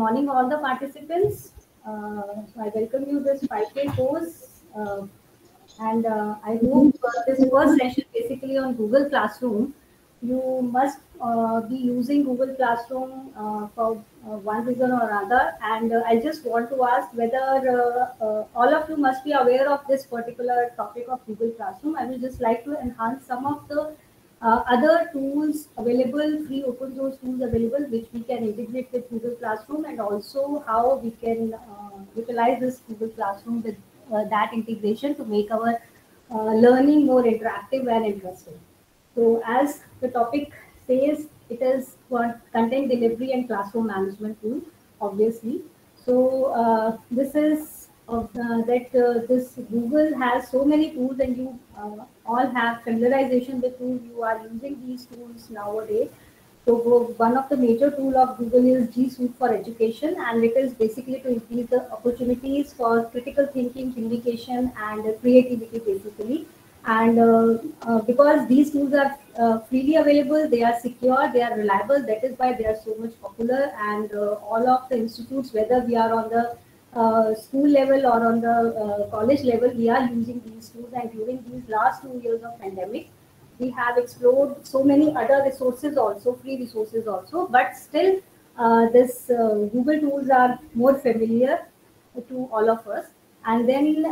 morning, all the participants. I welcome you this 5-day course, and I hope this first session basically on Google Classroom. You must be using Google Classroom for one reason or another, and I just want to ask whether all of you must be aware of this particular topic of Google Classroom. I will just like to enhance some of the other tools available, free open source tools available, which we can integrate with Google Classroom, and also how we can utilize this Google Classroom with that integration to make our learning more interactive and interesting. So, as the topic says, it is for content delivery and classroom management tool, obviously. So, this is that this Google has so many tools, and you all have familiarization with tools. You are using these tools nowadays. So one of the major tool of Google is G Suite for Education, and it is basically to increase the opportunities for critical thinking, communication, and creativity basically. And because these tools are freely available, they are secure, they are reliable. That is why they are so much popular. And all of the institutes, whether we are on the school level or on the college level, we are using these tools. And during these last 2 years of pandemic, we have explored so many other resources also, free resources also, but still this Google tools are more familiar to all of us. And then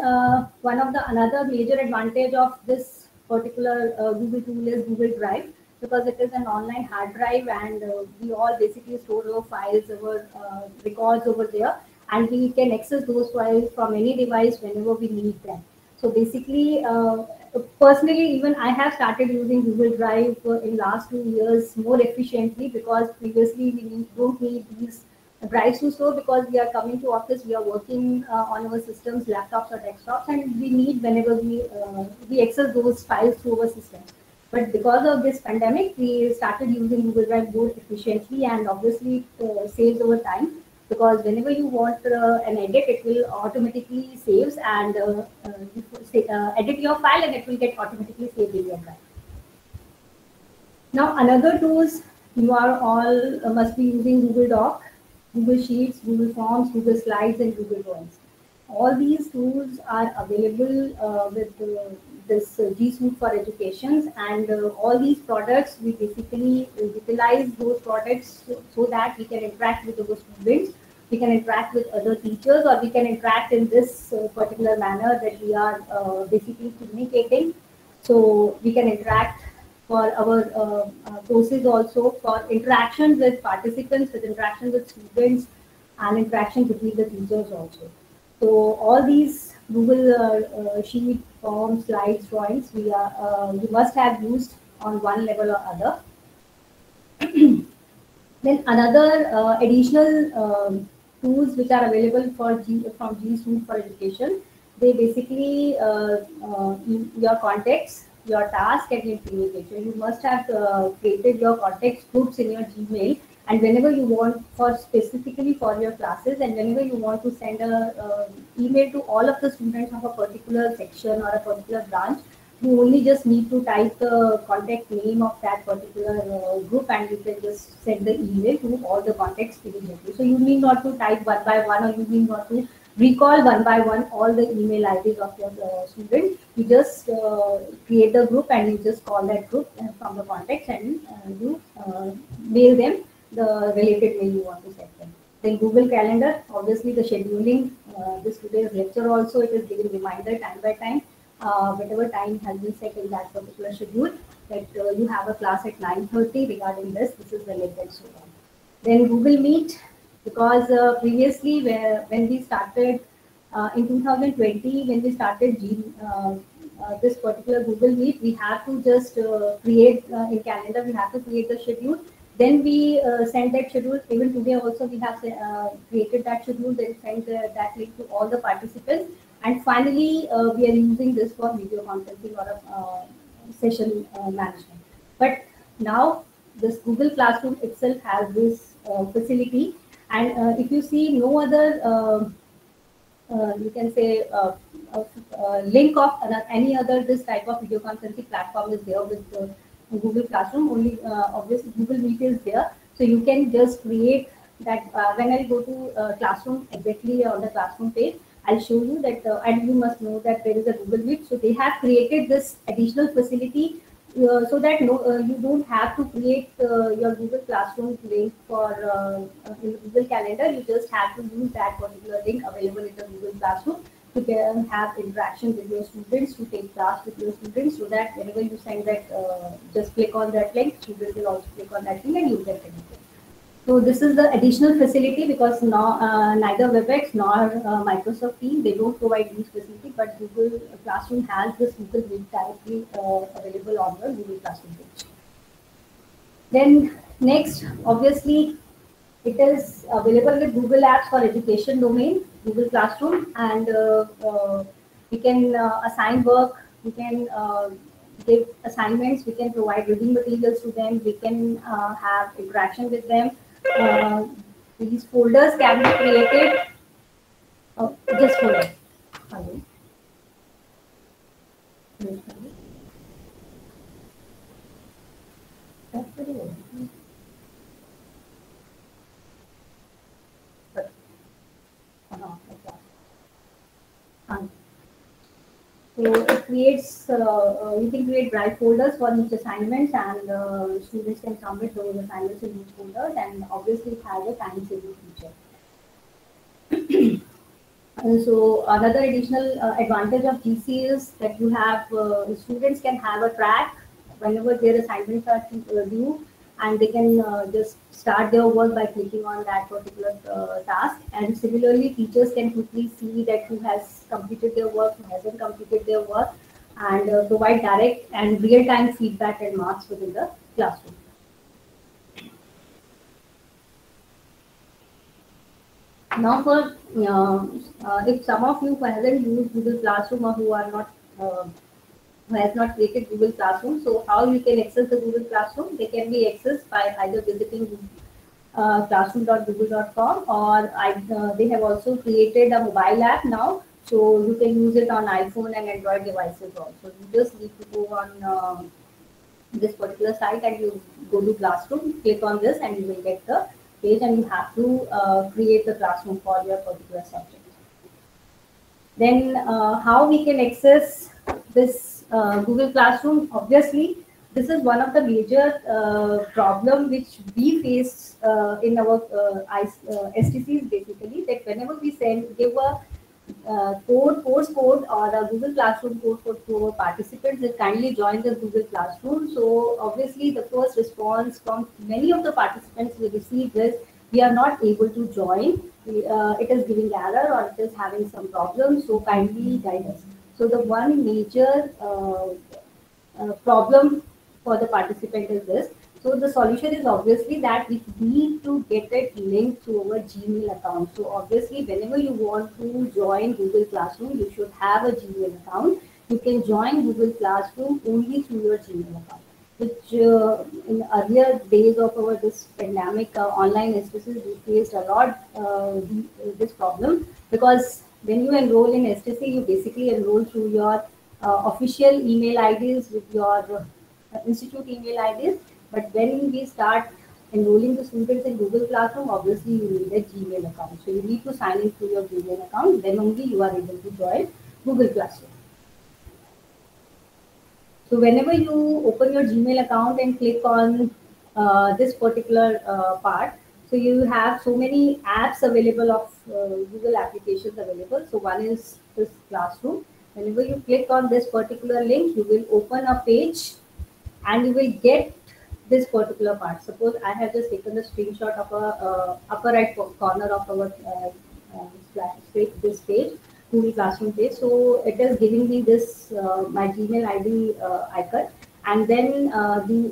one of the another major advantage of this particular Google tool is Google Drive, because it is an online hard drive, and we all basically store our files, our records over there, and we can access those files from any device whenever we need them. So basically, personally, even I have started using Google Drive in last 2 years more efficiently, because previously don't need these drives to store, because we are coming to office, we are working on our systems, laptops or desktops, and we need whenever we access those files through our system. But because of this pandemic, we started using Google Drive more efficiently, and obviously it saves our time, because whenever you want an edit, it will automatically saves, and you edit your file, and it will get automatically saved in your drive. Now another tools, you are all must be using Google Doc, Google Sheets, Google Forms, Google Slides, and Google Drawings. All these tools are available with this G Suite for Education, and all these products, we basically utilize those products so that we can interact with our students, we can interact with other teachers, or we can interact in this particular manner that we are basically communicating. So we can interact for our courses also, for interaction with participants, with interaction with students, and interaction between the teachers also. So all these Google Sheet, Forms, Slides, Drawings, you must have used on one level or other. Then another additional tools which are available from G Suite for Education, they basically your contacts, your task, and your communication. You must have created your context groups in your Gmail, and whenever you want for specifically for your classes, and whenever you want to send a email to all of the students of a particular section or a particular branch, you only just need to type the contact name of that particular group, and you can just send the email to all the contacts immediately. So you need not to type one by one, or you need not to recall one by one all the email IDs of your student. You just create the group, and you just call that group from the contacts, and you mail them the related mail you want to send them. Then Google Calendar, obviously the scheduling, this today's lecture also, it is giving reminder time by time, whatever time has been set in that particular schedule, that you have a class at 9:30 regarding this is the link, and so on. Then Google Meet, because previously when we started in 2020, when we started this particular Google Meet, we have to just create in calendar, we have to create the schedule. Then we send that schedule. Even today also we have created that schedule, then send that link to all the participants. And finally, we are using this for video conferencing or session management. But now this Google Classroom itself has this facility. And if you see, no other you can say link of any other this type of video conferencing platform is there with Google Classroom. Only obviously Google Meet is there, so you can just create that when I go to classroom, exactly on the classroom page, I'll show you that, and you must know that there is a Google Meet. So they have created this additional facility so that you don't have to create your Google Classroom link for in Google Calendar. You just have to use that particular link available in the Google Classroom to have interaction with your students, to take class with your students, so that whenever you send that, just click on that link, students will also click on that link and you get connected. So this is the additional facility, because now neither WebEx nor Microsoft Teams, they don't provide these facilities, but Google Classroom has this Google Meet directly available on the Google Classroom page. Then next, obviously, it is available with Google Apps for education domain, Google Classroom, and we can assign work, we can give assignments, we can provide reading materials to them, we can have interaction with them. Uh, these folders can be created. Just hold on. Hello. That's very good. Okay. So it creates, you can create drive folders for each assignments, and students can submit those assignments in each folders, and obviously it has a time saving feature. And so another additional advantage of GC is that you have students can have a track whenever their assignments are due, and they can just start their work by clicking on that particular task. And similarly, teachers can quickly see that who has completed their work, who hasn't completed their work, and provide direct and real-time feedback and marks within the classroom. Now, for if some of you who hasn't used Google Classroom, or who are not who has not created Google Classroom, so how you can access the Google Classroom? They can be accessed by either visiting classroom.google.com, or they have also created a mobile app now, so you can use it on iPhone and Android devices also. You just need to go on this particular site, and you go to Classroom, click on this, and you will get the page, and you have to create the classroom for your particular subject. Then how we can access this Google Classroom? Obviously, this is one of the major problem which we face in our STCs, basically, that whenever we give a course code or a Google Classroom course code to our participants, they kindly join the Google Classroom. So obviously the first response from many of the participants we receive is, we are not able to join. It is giving error, or it is having some problems. So kindly guide us. So the one major problem for the participant is this. So the solution is obviously that we need to get it linked to our Gmail account. So obviously, whenever you want to join Google Classroom, you should have a Gmail account. You can join Google Classroom only through your Gmail account, which in earlier days of our this pandemic online STCs, we faced a lot this problem, because when you enroll in STC, you basically enroll through your official email IDs with your institute email IDs. But when we start enrolling the students in Google Classroom, obviously you need a Gmail account. So you need to sign in through your Gmail account. Then only you are able to join Google Classroom. So whenever you open your Gmail account and click on this particular part, so you have so many apps available of Google applications available. So one is this Classroom. Whenever you click on this particular link, you will open a page, and you will get this particular part. Suppose I have just taken a screenshot of a upper right corner of our this page, Google Classroom page. So it is giving me this my Gmail ID icon, and then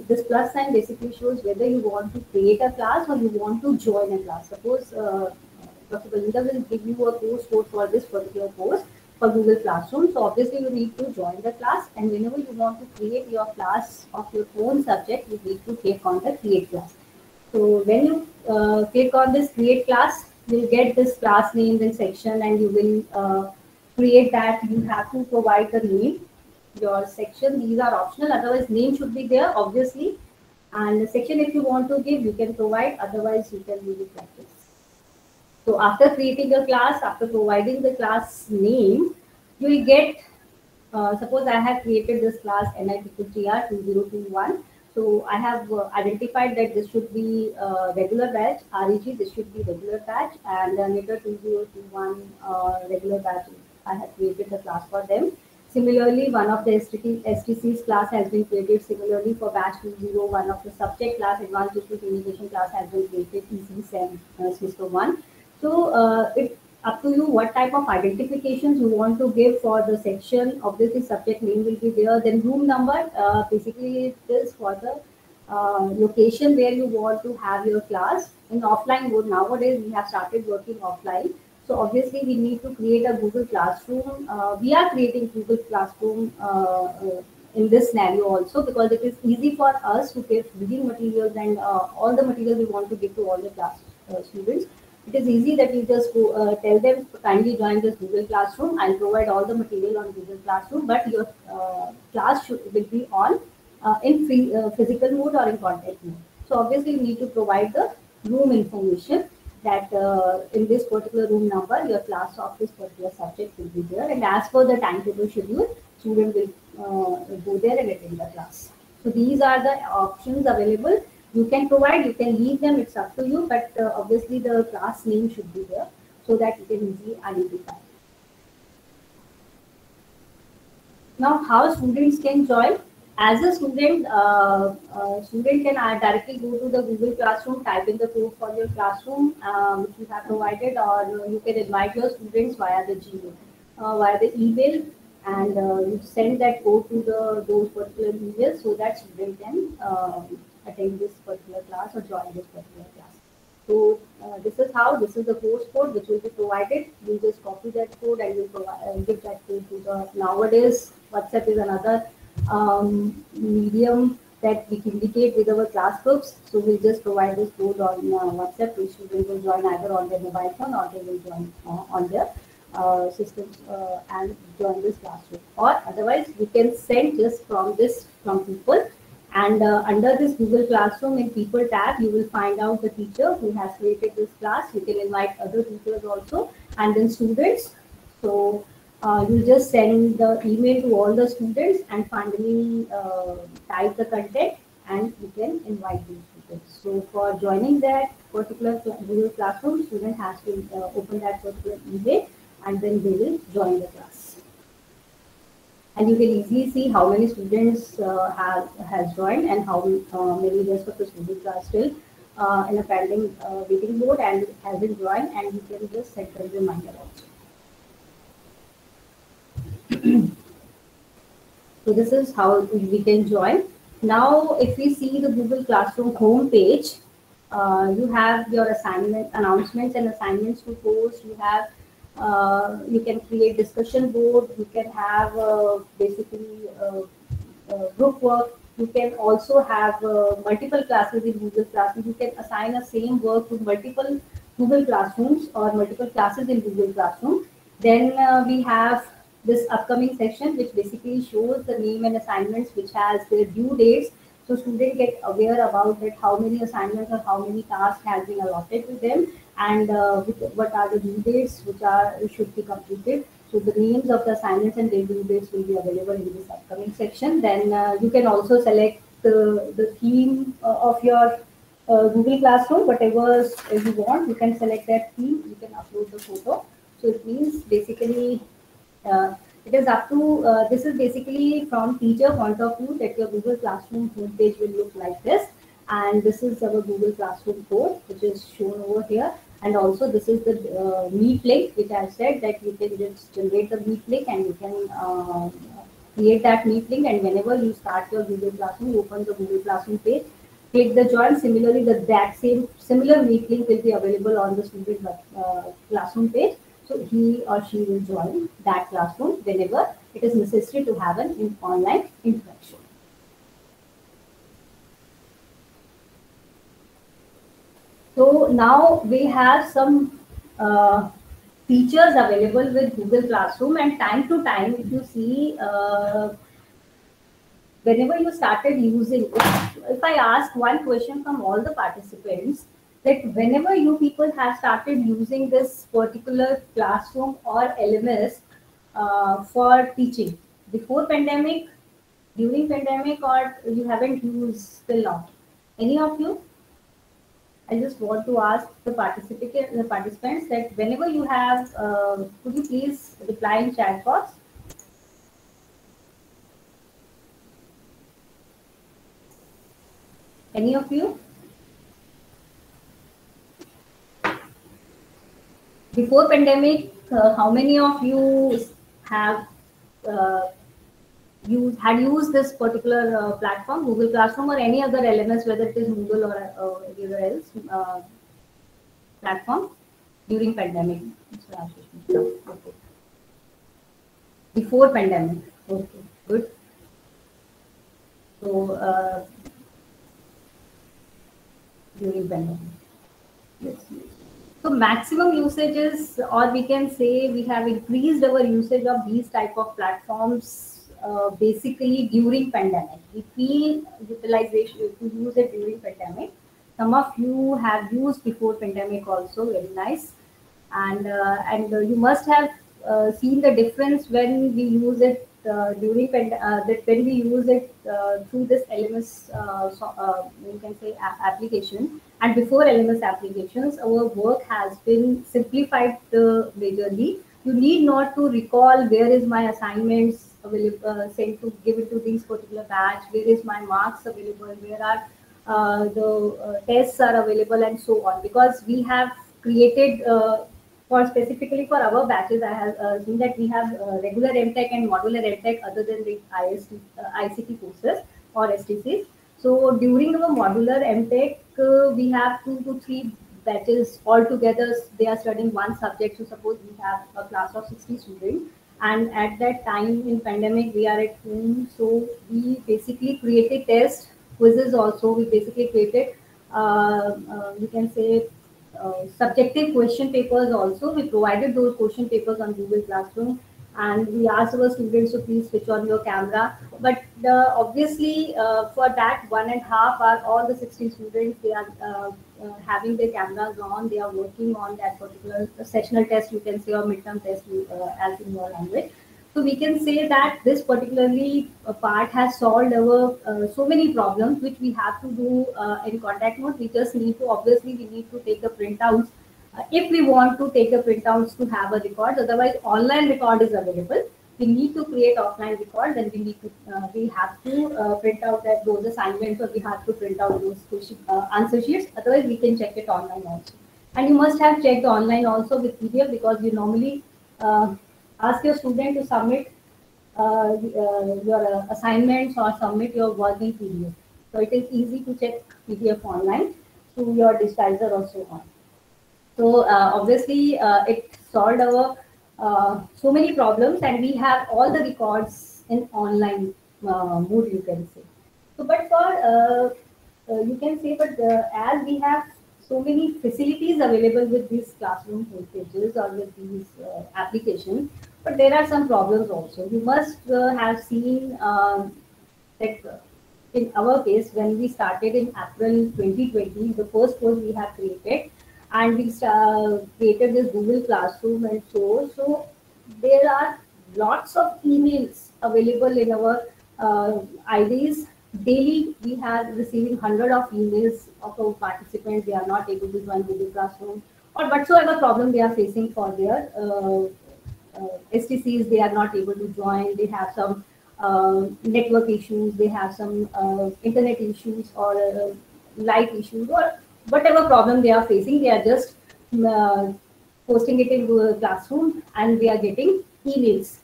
this plus sign basically shows whether you want to create a class or you want to join a class. Suppose Dr. Belinda will give you a course code for this particular course for Google Classroom. So obviously you need to join the class, and whenever you want to create your class of your own subject, you need to click on the create class. So when you click on this create class, you'll get this class name and section, and you will create that. You have to provide the name, your section. These are optional. Otherwise, name should be there, obviously. And the section, if you want to give, you can provide. Otherwise, you can leave it like this. So after creating a class, after providing the class name, you will get, suppose I have created this class NITTR 2021. So I have identified that this should be regular batch, REG, this should be regular batch, and NITR 2021 regular batch. I have created the class for them. Similarly, one of the STC's class has been created. Similarly, for batch 20, one of the subject class, Advanced Digital Communication class, has been created, EC7 Semester 1. So it's up to you what type of identifications you want to give for the section. Obviously, subject name will be there. Then room number, basically it is for the location where you want to have your class. In offline mode, nowadays we have started working offline. So obviously we need to create a Google Classroom. We are creating Google Classroom in this scenario also, because it is easy for us to give reading materials and all the materials we want to give to all the class students. It is easy that you just go, tell them kindly join this Google Classroom. I'll provide all the material on Google Classroom, but your class will be on in physical mode or in contact mode. So obviously you need to provide the room information, that in this particular room number, your class of this particular subject will be there, and as per the timetable schedule, student will go there and attend the class. So these are the options available. You can provide, you can leave them, it's up to you, but obviously the class name should be there so that you can easily identify. Now, how students can join? As a student, student can directly go to the Google Classroom, type in the code for your classroom which you have provided, or you can invite your students via the Gmail, via the email, and you send that code to those particular emails so that student can attend this particular class or join this particular class. So this is the course code which will be provided. You just copy that code and you give that code to the, nowadays WhatsApp is another medium that we communicate with our class groups. So we'll just provide this code on WhatsApp, which students will join either on their mobile phone or they will join on their systems and join this classroom. Or otherwise, you can send just from people. And under this Google Classroom in People tab, you will find out the teacher who has created this class. You can invite other teachers also, and then students. So you just send the email to all the students and finally type the content, and you can invite these students. So for joining that particular Google Classroom, student has to open that particular email, and then they will join the class. And you can easily see how many students has joined and how many rest of the students are still in a pending waiting mode and hasn't joined, and you can just set the reminder also. So this is how we can join. Now, if we see the Google Classroom home page, you have your assignment announcements and assignments to post. You have you can create discussion board. You can have basically group work. You can also have multiple classes in Google Classroom. You can assign a same work to multiple Google Classrooms or multiple classes in Google Classroom. Then we have this upcoming section, which basically shows the name and assignments which has their due dates. So students get aware about that how many assignments or how many tasks has been allotted to them, and what are the due dates which should be completed. So the names of the assignments and their due dates will be available in this upcoming section. Then you can also select the theme of your Google Classroom, whatever you want. You can select that theme. You can upload the photo. So it means basically it is up to, this is basically from teacher point of view, that your Google Classroom homepage will look like this. And this is our Google Classroom code, which is shown over here. And also this is the Meet link, which I said that you can just generate the Meet link and you can create that Meet link. And whenever you start your Google Classroom, you open the Google Classroom page, click the join. Similarly, that same similar Meet link will be available on the student classroom page. So he or she will join that classroom whenever it is necessary to have an online interaction. So now we have some features available with Google Classroom, and time to time, if you see, whenever you started using, if I ask one question from all the participants, that whenever you people have started using this particular classroom or LMS for teaching, before pandemic, during pandemic, or you haven't used till now? Any of you? I just want to ask the participants that whenever you have, could you please reply in chat box? Any of you? Before pandemic, how many of you have uh, used this particular platform, Google Classroom, or any other LMS, whether it is Google or any other else platform during pandemic? No. Okay. Before pandemic. Okay, good. So during pandemic. Yes. So maximum usages, or we can say we have increased our usage of these type of platforms basically during pandemic. We feel utilization to use it during pandemic. Some of you have used before pandemic also, very nice. And you must have seen the difference when we use it that when we use it through this LMS, you can say application, and before LMS applications, our work has been simplified majorly. You need not to recall where is my assignments available, sent to give it to this particular batch, where is my marks available, where are the tests are available, and so on, because we have created for specifically for our batches. I have seen that we have regular MTech and modular MTech other than the ICT courses or STCs. So during our modular MTech, we have 2 to 3 batches altogether. They are studying one subject. So suppose we have a class of 60 students, and at that time in pandemic we are at home, so we basically created test quizzes also. We basically created you can say subjective question papers also. We provided those question papers on Google Classroom, and we asked our students to please switch on your camera. But obviously, for that 1.5 hour, all the 60 students, they are having their cameras on. They are working on that particular sessional test, you can say, or midterm test, as in your language. So we can say that this particularly part has solved our so many problems which we have to do in contact mode. We just need to, obviously we need to take the printouts if we want to take the printouts to have a record. Otherwise, online record is available. We need to create offline record, then we have to print out that those assignments, or we have to print out those answer sheets. Otherwise, we can check it online also. And you must have checked online also with PDF, because you normally uh, ask your student to submit your assignments or submit your work in PDF. So it is easy to check PDF online through your digitizer or so on. So obviously it solved our so many problems, and we have all the records in online mode, you can say. So, but for you can say, but as we have so many facilities available with these classroom pages or with these applications, but there are some problems also. You must have seen that in our case, when we started in April 2020, the first course we have created, and we created this Google Classroom and so there are lots of emails available in our IDs. Daily, we are receiving hundred of emails of our participants. They are not able to join Google Classroom, or whatsoever problem they are facing for their STCs. They are not able to join. They have some network issues. They have some internet issues, or light issues, or whatever problem they are facing. They are just uh, posting it into a classroom, and we are getting emails.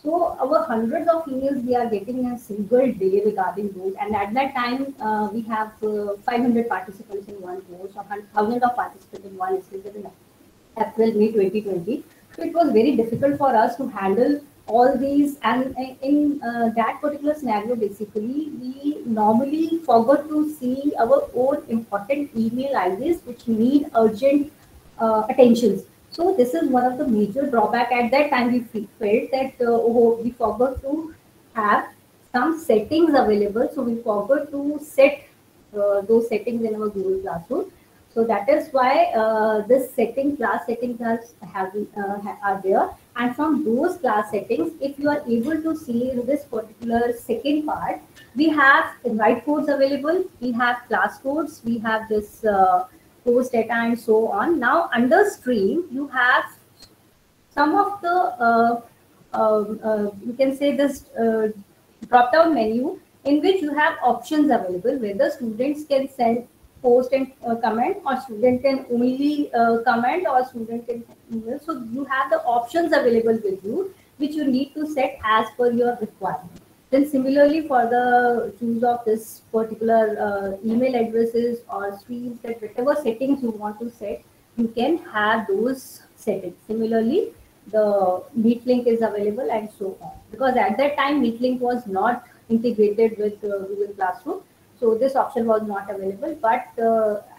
So our hundreds of emails we are getting in a single day regarding those. And at that time, we have 500 participants in one course, or 1,000 of participants in one institute in April, May 2020. So it was very difficult for us to handle all these. And in that particular scenario, basically, we normally forgot to see our own important email IDs which need urgent attentions. So this is one of the major drawback. At that time, we felt that oh, we forgot to have some settings available. So we forgot to set those settings in our Google Classroom. So that is why this setting, class settings are there. And from those class settings, if you are able to see in this particular second part, we have invite codes available, we have class codes, we have this course data and so on. Now under stream, you have some of the you can say this drop down menu in which you have options available, whether students can send post and comment, or student can only comment, or student can email. So you have the options available with you which you need to set as per your requirement. Then similarly for the choose of this particular email addresses or streams, that whatever settings you want to set, you can have those settings. Similarly, the Meet link is available and so on. Because at that time, Meet link was not integrated with Google Classroom, so this option was not available. But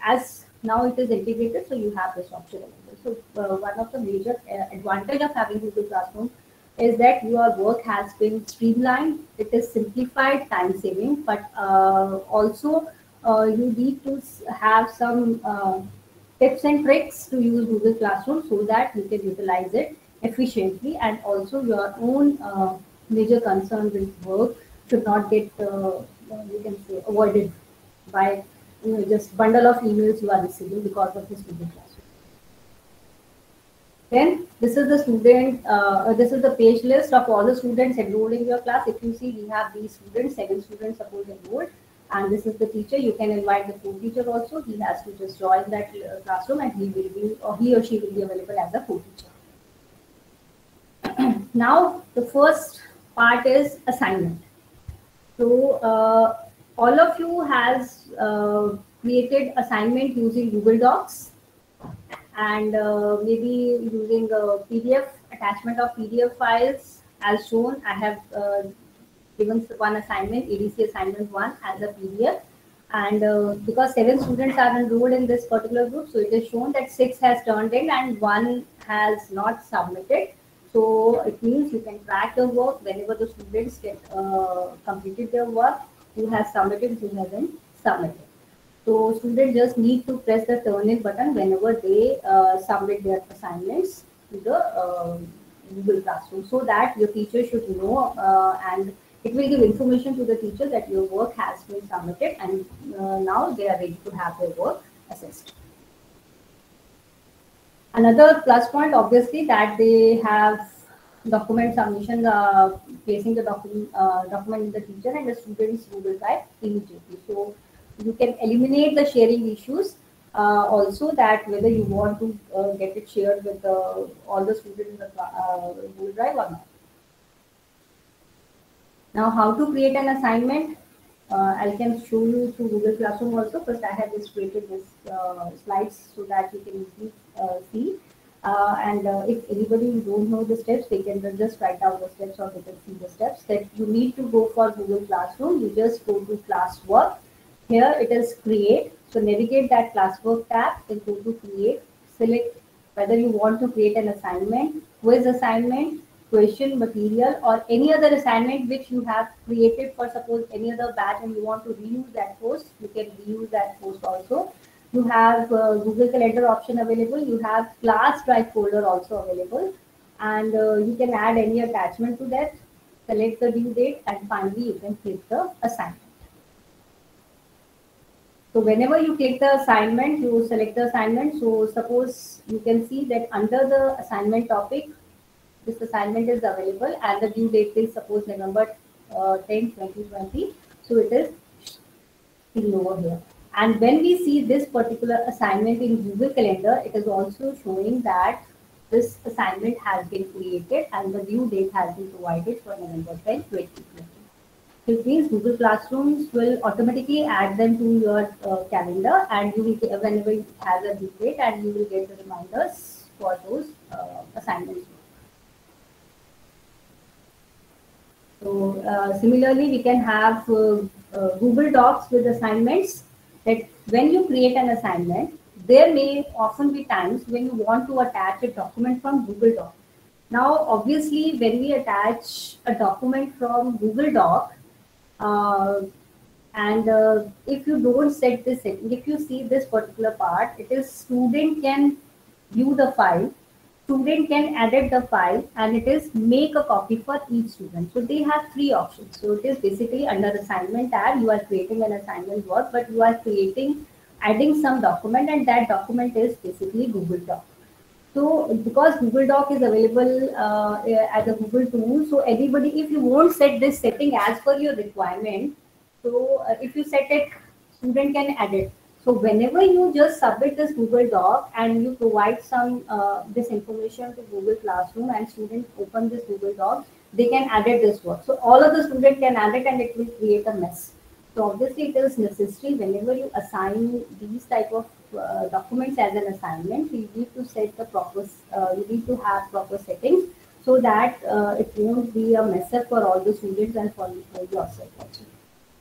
as now it is integrated, so you have this option available. So one of the major advantage of having Google Classroom is that your work has been streamlined. It is simplified, time saving, but also you need to have some tips and tricks to use Google Classroom so that you can utilize it efficiently, and also your own major concern with work should not get you can say avoided by just bundle of emails you are receiving because of this Google Classroom. Then this is the this is the page list of all the students enrolled in your class. If you see, we have these students, 7 students suppose enrolled, and this is the teacher. You can invite the co-teacher also. He has to just join that classroom, and he will be, or he or she will be available as a co-teacher. Now the first part is assignment. So all of you has created assignment using Google Docs, and maybe using PDF, attachment of PDF files as shown. I have given one assignment, ADC assignment 1 as a PDF, and because 7 students are enrolled in this particular group, so it is shown that 6 has turned in and 1 has not submitted. So it means you can track the work whenever the students get completed their work, who has submitted, who hasn't submitted. So students just need to press the turn in button whenever they submit their assignments to the Google Classroom, so that your teacher should know, and it will give information to the teacher that your work has been submitted, and now they are ready to have their work assessed. Another plus point, obviously, that they have document submission, placing the document in the teacher and the student's Google Drive immediately. So you can eliminate the sharing issues. Also, that whether you want to get it shared with all the students in the Google Drive or not. Now, how to create an assignment? I can show you through Google Classroom also. First, I have just created this slides so that you can easily see. And if anybody don't know the steps, they can just write down the steps, or they can see the steps. That you need to go for Google Classroom. You just go to classwork. Here it is create. So navigate that classwork tab, then go to create. Select whether you want to create an assignment, quiz assignment, question, material, or any other assignment which you have created for suppose any other batch and you want to reuse that post. You can reuse that post also. You have Google Calendar option available. You have class drive folder also available, and you can add any attachment to that. Select the due date, and finally you can click the assignment. So whenever you click the assignment, you select the assignment. So suppose you can see that under the assignment topic, this assignment is available, and the due date is suppose November 10, 2020. So it is seen over here. And when we see this particular assignment in Google Calendar, it is also showing that this assignment has been created and the due date has been provided for November 10, 2020. It means Google Classrooms will automatically add them to your calendar, and you will get, whenever it has a due date, and you will get the reminders for those assignments. So similarly, we can have Google Docs with assignments. That when you create an assignment, there may often be times when you want to attach a document from Google Doc. Now, obviously, when we attach a document from Google Doc, And if you don't set this setting, if you see this particular part, it is student can view the file, student can edit the file, and it is make a copy for each student. So they have three options. So it is basically under assignment tab, you are creating an assignment work, but you are creating, adding some document, and that document is basically Google Doc. So because Google Doc is available as a Google tool, so anybody, if you won't set this setting as per your requirement, so if you set it, student can edit. So whenever you just submit this Google Doc and you provide some this information to Google Classroom and students open this Google Doc, they can edit this work. So all of the students can edit and it will create a mess. So obviously it is necessary whenever you assign these type of documents as an assignment, you need to set the proper, you need to have proper settings so that it won't be a mess up for all the students and for yourself also.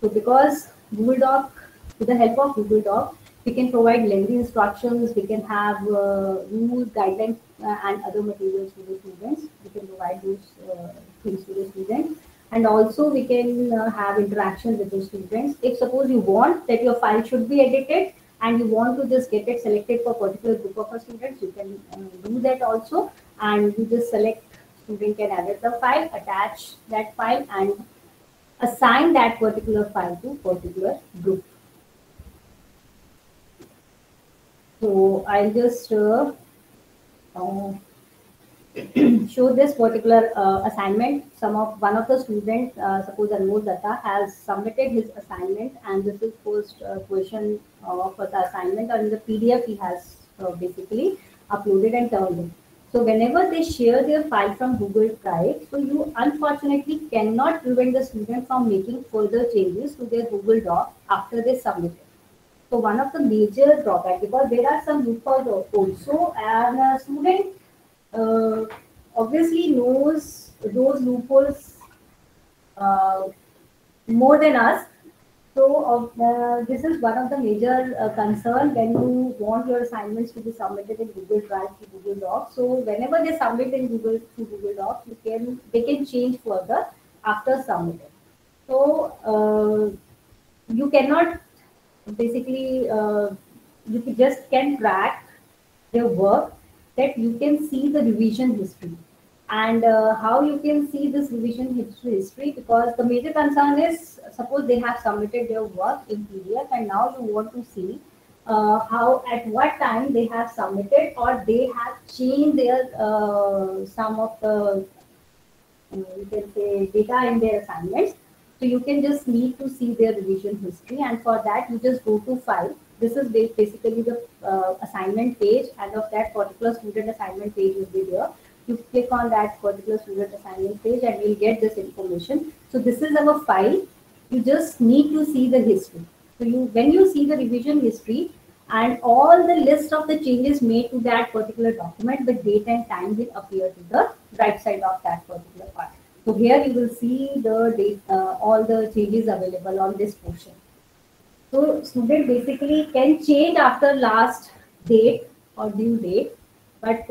So because Google Doc, with the help of Google Doc, we can provide lengthy instructions, we can have rules, guidelines, and other materials to the students. We can provide those things to the students. And also we can have interaction with the students. If suppose you want that your file should be edited and you want to just get it selected for a particular group of students, you can do that also. And you just select, student can edit the file, attach that file, and assign that particular file to particular group. So I'll just show this particular assignment. One of the students, suppose Anmol Datta, has submitted his assignment, and this is first question for the assignment, and the PDF he has basically uploaded and turned in. So whenever they share their file from Google Drive, so you unfortunately cannot prevent the student from making further changes to their Google Doc after they submit it. So one of the major drawbacks, because there are some loopholes also, and a student obviously knows those loopholes more than us. So this is one of the major concern when you want your assignments to be submitted in Google Drive to Google Docs. So whenever they submit in Google Docs, they can change further after submitting. So you cannot basically you just can track their work, that you can see the revision history. And how you can see this revision history, because the major concern is, suppose they have submitted their work in PDF and now you want to see how, at what time they have submitted, or they have changed their some of the you can say data in their assignments. So you can just need to see their revision history, and for that you just go to file. This is basically the assignment page, and of that particular student assignment page will be there. You click on that particular student assignment page and you'll get this information. So this is our file. You just need to see the history. So when you see the revision history and all the list of the changes made to that particular document, the date and time will appear to the right side of that particular part. So here you will see the date, all the changes available on this portion. So student basically can change after last date or due date. But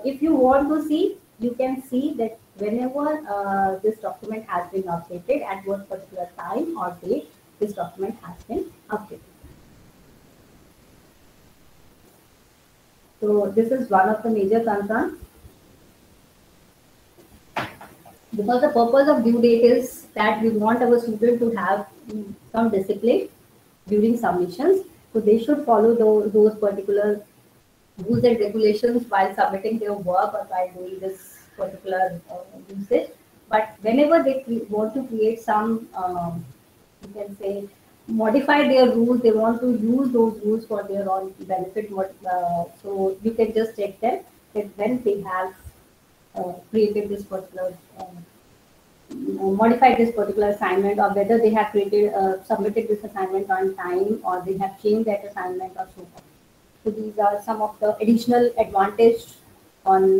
if you want to see, you can see that whenever this document has been updated, at what particular time or date this document has been updated. So this is one of the major concerns. Because the purpose of due date is that we want our student to have some discipline during submissions. So they should follow those particular rules and regulations while submitting their work or while doing this particular usage. But whenever they want to create some, you can say, modify their rules, they want to use those rules for their own benefit. So you can just check them that when they have created this particular, modified this particular assignment, or whether they have submitted this assignment on time, or they have changed that assignment or so forth. So these are some of the additional advantage on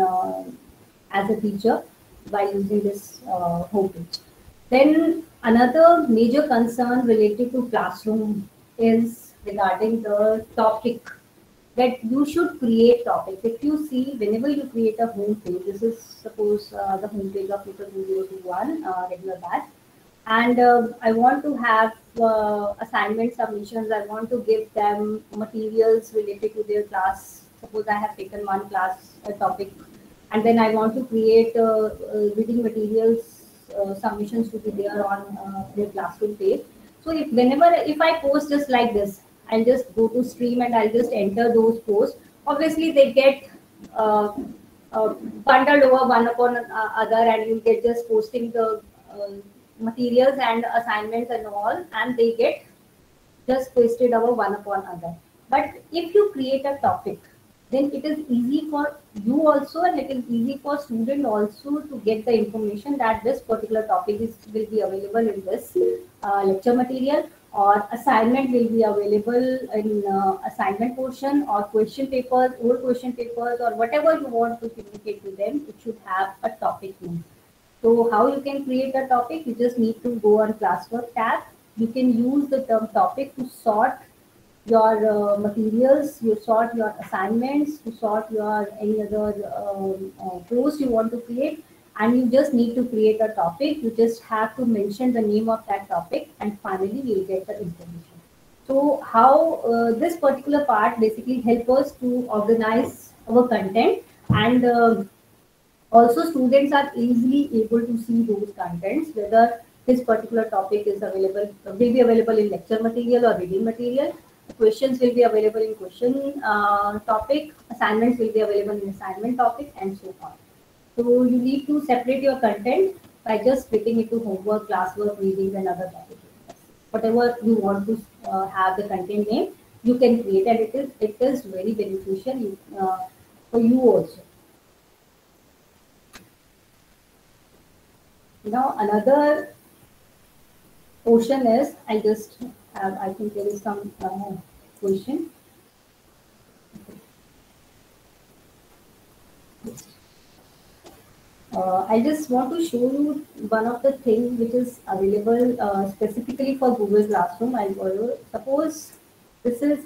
as a teacher by using this homepage. Then another major concern related to classroom is regarding the topic, that you should create topics. If you see, whenever you create a home page, this is suppose the home page of People 2021 regular batch. and I want to have assignment submissions. I want to give them materials related to their class. Suppose I have taken one class topic, and then I want to create reading materials submissions to be there on their classroom page. So if I post just like this, I'll just go to stream and I'll just enter those posts. Obviously, they get uh, uh, bundled over one upon other, and you get just posting the materials and assignments and all, and they get just pasted over one upon other. But if you create a topic, then it is easy for you also, and it is easy for student also to get the information that this particular topic will be available in this lecture material, or assignment will be available in assignment portion, or question papers, old question papers, or whatever you want to communicate to them. It should have a topic name. So how you can create a topic? You just need to go on classwork tab. You can use the term topic to sort your materials, you sort your assignments, you sort your any other post you want to create, and you just need to create a topic. You just have to mention the name of that topic, and finally you'll get the information. So how this particular part basically help us to organize our content, and also students are easily able to see those contents, whether this particular topic is available, will be available in lecture material or reading material. Questions will be available in question topic, assignments will be available in assignment topic, and so on. So you need to separate your content by just splitting it to homework, classwork, readings, and other topics. Whatever you want to have the content name, you can create, and it is very beneficial for you also. Now another portion is, I just have, I think there is some question. I just want to show you one of the things which is available specifically for Google Classroom. I'll borrow. Suppose this is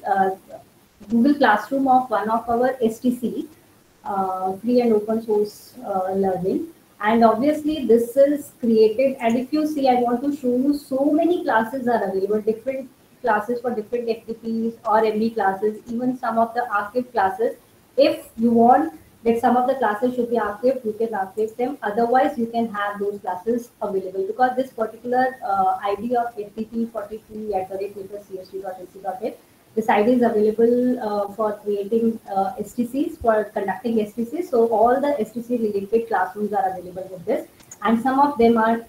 Google Classroom of one of our STC, free and open source learning. And obviously this is created, and if you see, I want to show you so many classes are available, different classes for different FTPs or MB classes, even some of the archive classes. If you want that some of the classes should be archived, you can archive them. Otherwise, you can have those classes available, because this particular ID of FTP43 at the rate csd.ac.in, this ID is available for creating STCs, for conducting STCs. So all the STC related classrooms are available with this, and some of them are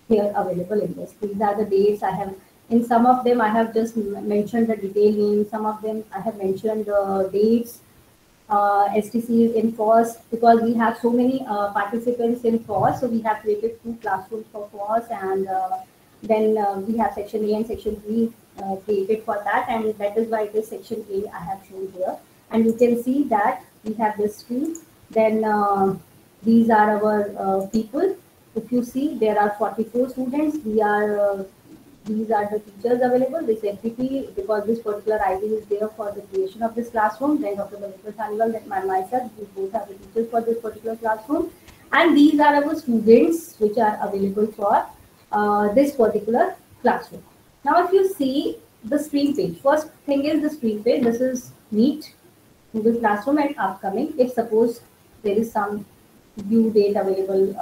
here available in this. These are the dates I have. In some of them, I have just mentioned the detail name. Some of them I have mentioned the dates. STCs in FOSS, because we have so many participants in FOSS, so we have created 2 classrooms for FOSS, and then we have section A and section B created for that, and that is why this section A I have shown here. And you can see that we have this stream. Then these are our people. If you see, there are 44 students. These are the teachers available. This FTP, because this particular ID is there for the creation of this classroom. Then Dr. Bhavitra Saliwal, that myself, we both are the teachers for this particular classroom. And these are our students which are available for this particular classroom. Now, if you see the stream page, first thing is the stream page. This is Meet, Google Classroom, and upcoming. If suppose there is some due date available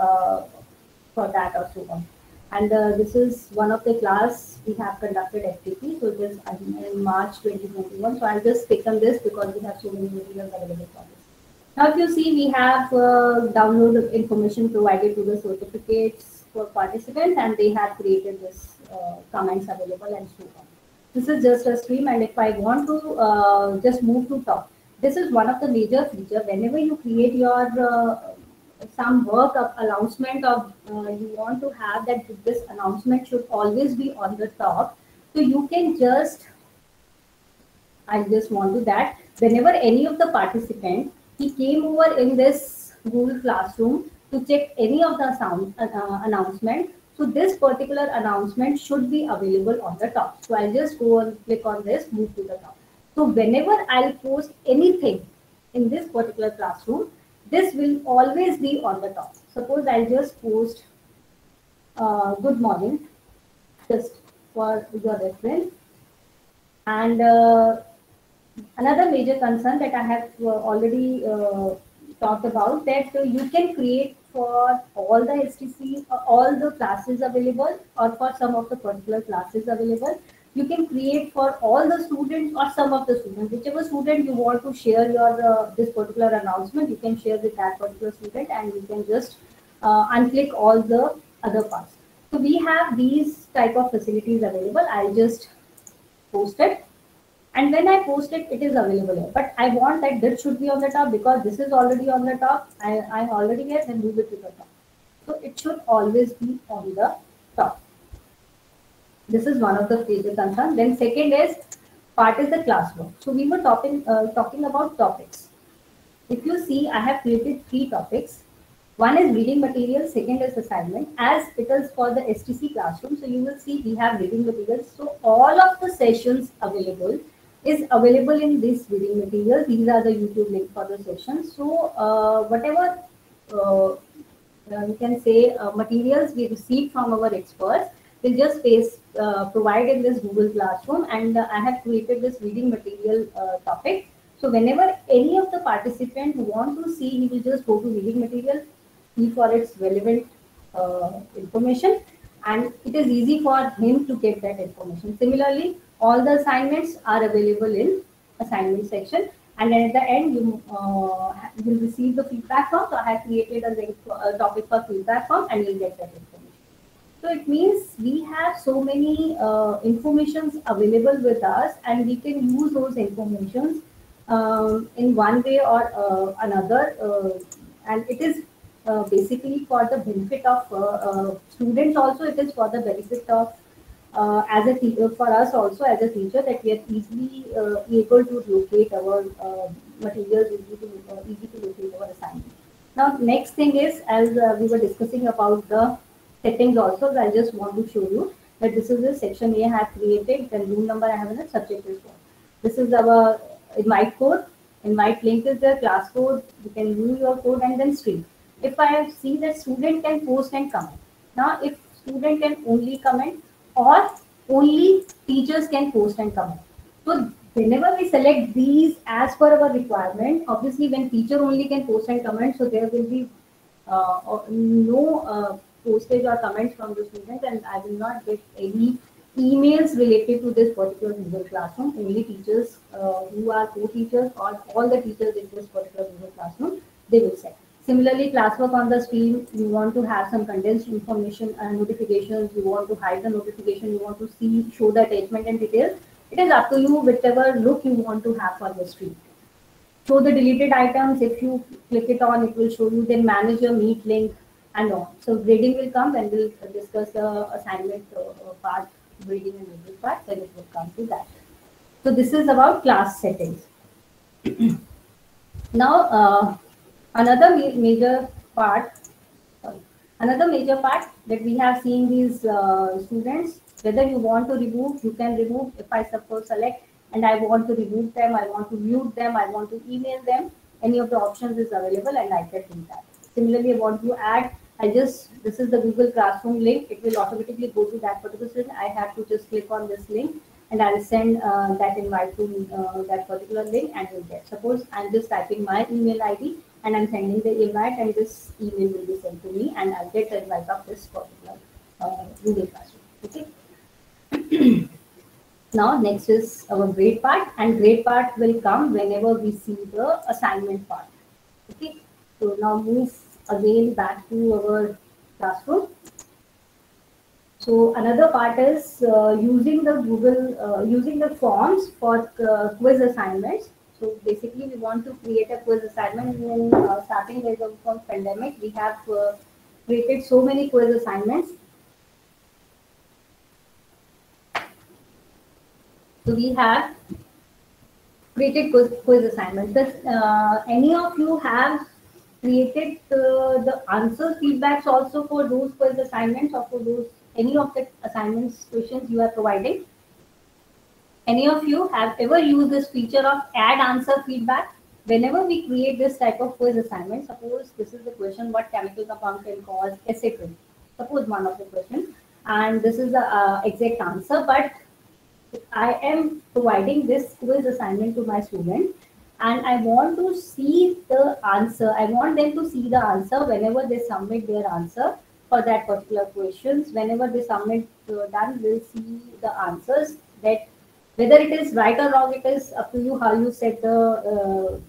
for that or so on. And this is one of the class we have conducted FTP. So it is in March 2021. So I'll just pick on this because we have so many materials available for this. Now, if you see, we have download information provided to the certificates for participants, and they have created this comments available and so on. This is just a stream, and if I want to just move to top, this is one of the major feature. Whenever you create your some work of announcement of you want to have that this announcement should always be on the top, so you can just, I just want to that whenever any of the participant he came over in this Google Classroom to check any of the sound announcement, so this particular announcement should be available on the top. So I'll just go and click on this, move to the top. So whenever I'll post anything in this particular classroom, this will always be on the top. Suppose I'll just post good morning. just for your reference. And another major concern that I have already talked about, that you can create for all the STC, all the classes available, or for some of the particular classes available. You can create for all the students or some of the students. Whichever student you want to share your this particular announcement, you can share with that particular student, and you can just unclick all the other parts. So we have these type of facilities available. I'll just post it, and when I post it, it is available here. But I want that this should be on the top, because this is already on the top. I already get, then move it to the top. So it should always be on the top. This is one of the major concerns. Then second is part is the classroom. So we were talking about topics. If you see, I have created 3 topics. One is reading material, second is assignment. As it is for the STC classroom, so you will see we have reading materials. So all of the sessions available is available in this reading material. These are the YouTube link for the sessions. So whatever you can say materials we received from our experts, will just provide in this Google Classroom, and I have created this reading material topic. So whenever any of the participants want to see, he will just go to reading material, see for its relevant information, and it is easy for him to get that information. Similarly, all the assignments are available in assignment section, and at the end you will receive the feedback form. So I have created a link, topic for feedback form, and you'll get that information. So it means we have so many informations available with us, and we can use those informations in one way or another, and it is basically for the benefit of students also. It is for the benefit of as a teacher, for us also as a teacher, that we are easily able to locate our materials, easy to locate our assignment. Now next thing is, as we were discussing about the settings also, I just want to show you that this is the section A I have created, then room number I have in the subject is what. This is our invite code. Invite link is the class code. You can view your code, and then stream. If I see that student can post and comment. Now if student can only comment, or only teachers can post and comment. So whenever we select these as per our requirement, obviously when teacher only can post and comment, so there will be no postage or comments from the students, and I will not get any emails related to this particular Google Classroom. Only teachers who are co-teachers, or all the teachers in this particular Google Classroom, they will set. Similarly, classwork on the screen, you want to have some condensed information and notifications, you want to hide the notification, you want to show the attachment and details. It is up to you, whichever look you want to have for the screen. Show the deleted items. If you click it on, it will show you. Then manage your Meet link and on. So grading will come, and we'll discuss the assignment part, grading and review part, then it will come to that. So this is about class settings. Now another major part that we have seen these students, whether you want to remove, you can remove. If I suppose select and I want to remove them, I want to mute them, I want to email them, any of the options is available, and I can do that. Similarly, I want to add, this is the Google Classroom link, it will automatically go to that particular student. I have to just click on this link, and I'll send that invite to that particular link, and you'll get. Suppose I'm just typing my email ID, and I'm sending the invite, and this email will be sent to me, and I'll get the invite of this particular Google Classroom. Okay. Now next is our grade part, and grade part will come whenever we see the assignment part. Okay. So now move again back to our classroom. So another part is using the Google, using the forms for quiz assignments. So basically, we want to create a quiz assignment. In starting days of the pandemic, we have created so many quiz assignments. So we have created quiz assignments. Does any of you have created the answer feedbacks also for those quiz assignments, or for those any of the assignments questions you are providing? Any of you have ever used this feature of add answer feedback? Whenever we create this type of quiz assignment, suppose this is the question, what chemical compound can cause acid rain? Suppose one of the questions. and this is the exact answer, but I am providing this quiz assignment to my student, and I want to see the answer. I want them to see the answer whenever they submit their answer for that particular questions. Whenever they submit done, we'll see the answers. That whether it is right or wrong, it is up to you how you set the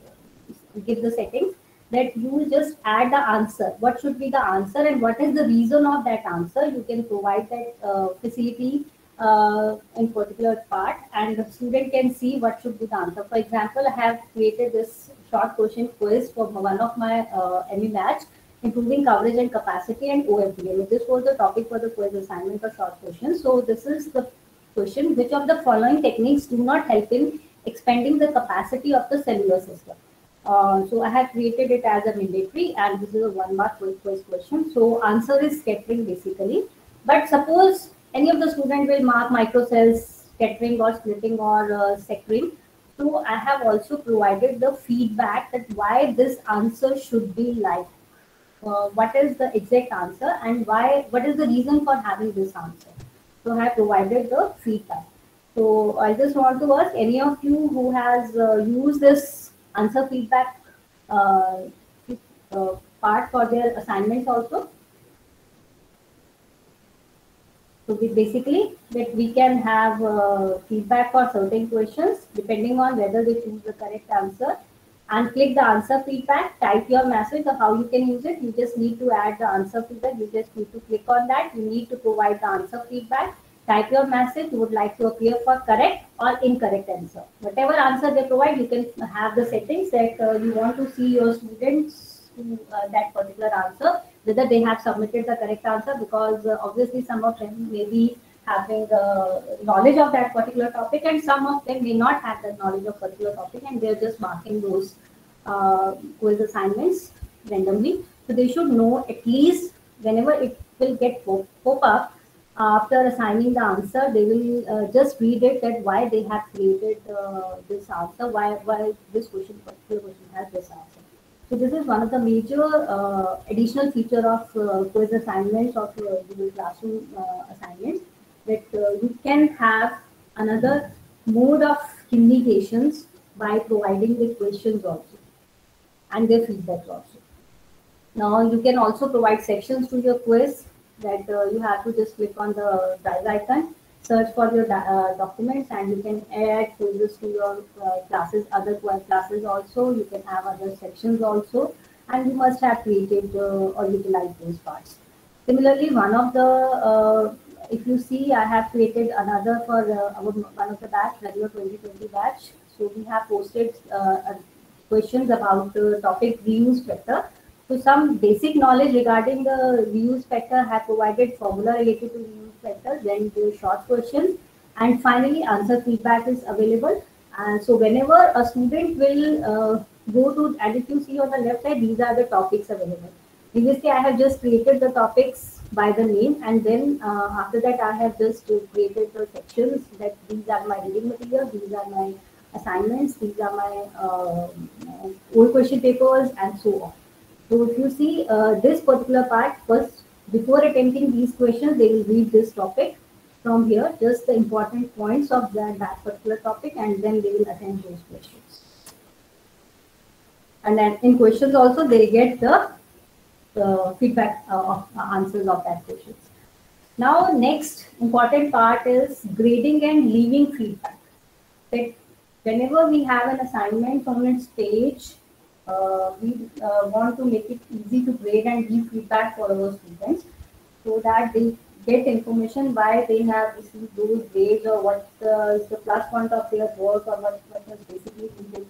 give the settings. That you will just add the answer. What should be the answer and what is the reason of that answer? You can provide that facility in particular part, and the student can see what should be the answer. For example, I have created this short question quiz for one of my ME batch, improving coverage and capacity and OFDM. This was the topic for the quiz assignment for short questions. So this is the question: which of the following techniques do not help in expanding the capacity of the cellular system? So I have created it as a mandatory, and this is a 1 mark quiz question. So answer is scattering basically. But suppose any of the student will mark microcells, scattering or splitting or sectoring. So I have also provided the feedback that why this answer should be like. What is the exact answer and why? What is the reason for having this answer? So I have provided the feedback. So I just want to ask any of you who has used this answer feedback uh, part for their assignments also. So we basically that we can have feedback for certain questions depending on whether they choose the correct answer, and click the answer feedback, type your message of how you can use it. You just need to add the answer feedback. You just need to click on that. You need to provide the answer feedback. Type your message. You would like to appear for correct or incorrect answer. Whatever answer they provide, you can have the settings that you want to see your students to that particular answer, whether they have submitted the correct answer, because obviously some of them may be having knowledge of that particular topic, and some of them may not have the knowledge of particular topic, and they're just marking those quiz assignments randomly. So they should know at least whenever it will get pop up after assigning the answer, they will just read it that why they have created this answer, why this particular question has this answer. So this is one of the major additional feature of quiz assignments of Google Classroom assignments, that you can have another mode of communications by providing the questions also and their feedback also. Now you can also provide sections to your quiz, that you have to just click on the drive icon, search for your documents, and you can add quizzes to your classes, other classes also. You can have other sections also, and you must have created or utilized those parts. Similarly, one of the if you see, I have created another for one of the batch, regular 2020 batch. So we have posted questions about the topic reuse factor. So some basic knowledge regarding the reuse factor have provided formula related to reuse factor, then the short questions, and finally answer feedback is available. And so whenever a student will go to, and if you see on the left side, these are the topics available. Previously, I have just created the topics by the name, and then after that, I have just created the sections that these are my reading material, these are my assignments, these are my old question papers, and so on. So if you see this particular part first, before attempting these questions, they will read this topic from here, just the important points of that particular topic, and then they will attempt those questions. And then in questions also, they get the feedback of answers of that questions. Now, next important part is grading and leaving feedback. That whenever we have an assignment on its page, we want to make it easy to grade and give feedback for our students, so that they get information why they have received those grades, or what is the plus point of their work, or what is basically needed,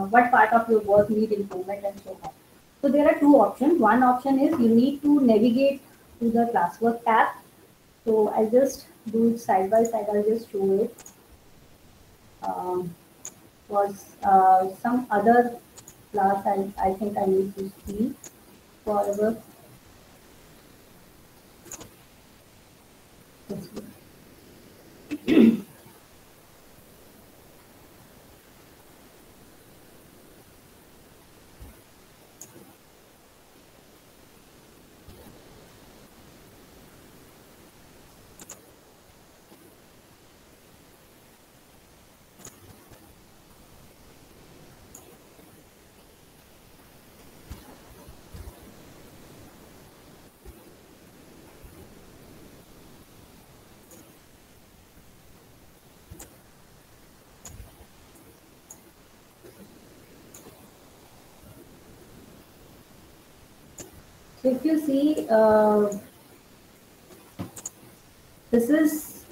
what part of your work need improvement, and so on. So there are two options. One option is you need to navigate to the classwork tab. So I'll just do it side by side. I'll just show it. Was some other class I think I need to see for our If you see, this is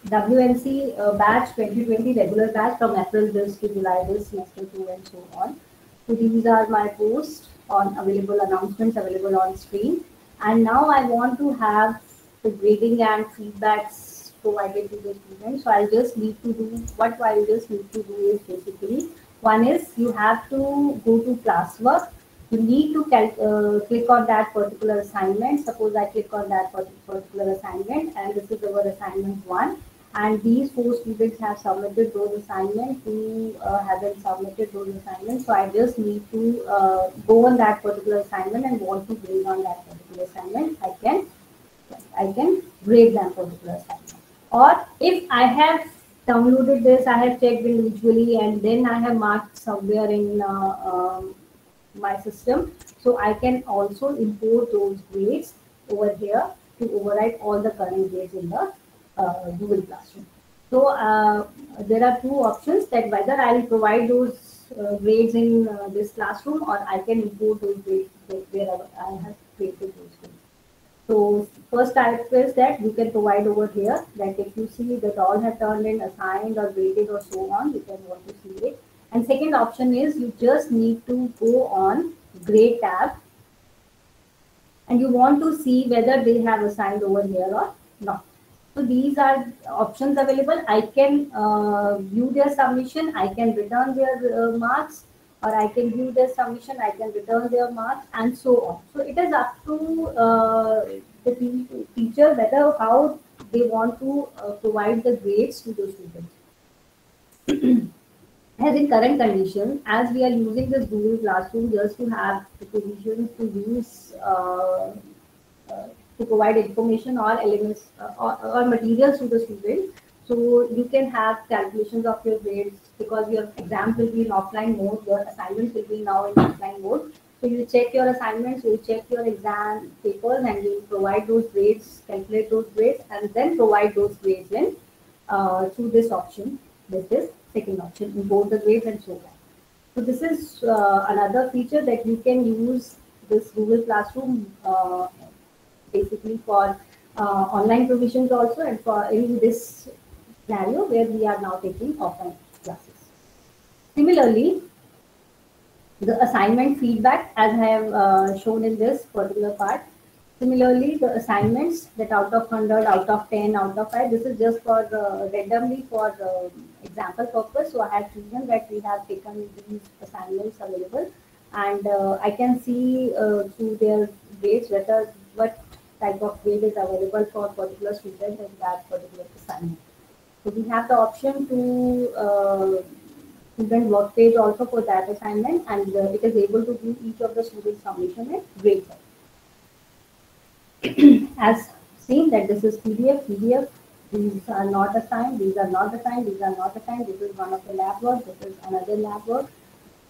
WNC batch 2020 regular batch from April this to July this semester 2 and so on. So these are my posts on available announcements available on screen. And now I want to have the grading and feedbacks provided to the students. So I'll just need to do what I'll just need to do is basically one is you have to go to classwork. You need to click on that particular assignment. Suppose I click on that particular assignment, and this is our assignment one. And these four students have submitted those assignments. Who haven't submitted those assignments? So I just need to go on that particular assignment and want to grade on that particular assignment. I can grade that particular assignment. Or if I have downloaded this, I have checked individually, and then I have marked somewhere in my system. So I can also import those grades over here to overwrite all the current grades in the Google Classroom. So there are two options that whether I will provide those grades in this classroom or I can import those grades wherever I have created those grades. So first type is that you can provide over here that if you see that all have turned in, assigned or graded or so on, you can want to see it. And second option is you just need to go on grade tab and you want to see whether they have assigned over here or not. So these are options available. I can view their submission, I can return their marks, or I can view their submission, I can return their marks, and so on. So it is up to the teacher whether how they want to provide the grades to the students. As in current conditions, as we are using this Google Classroom just to have the provisions to use to provide information or elements or materials to the student. So you can have calculations of your grades because your exam will be in offline mode, your assignments will be now in offline mode. So you check your assignments, you check your exam papers, and you provide those grades, calculate those grades, and then provide those grades in through this option. This is second option, import the grades and so on. So this is another feature that you can use this Google Classroom basically for online provisions also, and for in this scenario where we are now taking offline classes. Similarly, the assignment feedback, as I have shown in this particular part. Similarly, the assignments that out of 100, out of 10, out of 5, this is just for randomly for example purpose. So I have chosen that we have taken these assignments available, and I can see through their grades whether what type of grade is available for particular student in that particular assignment. So we have the option to student work page also for that assignment, and it is able to view each of the student submission and grade. As seen that this is PDF, these are not assigned, these are not assigned, these are not assigned, this is one of the lab work, this is another lab work.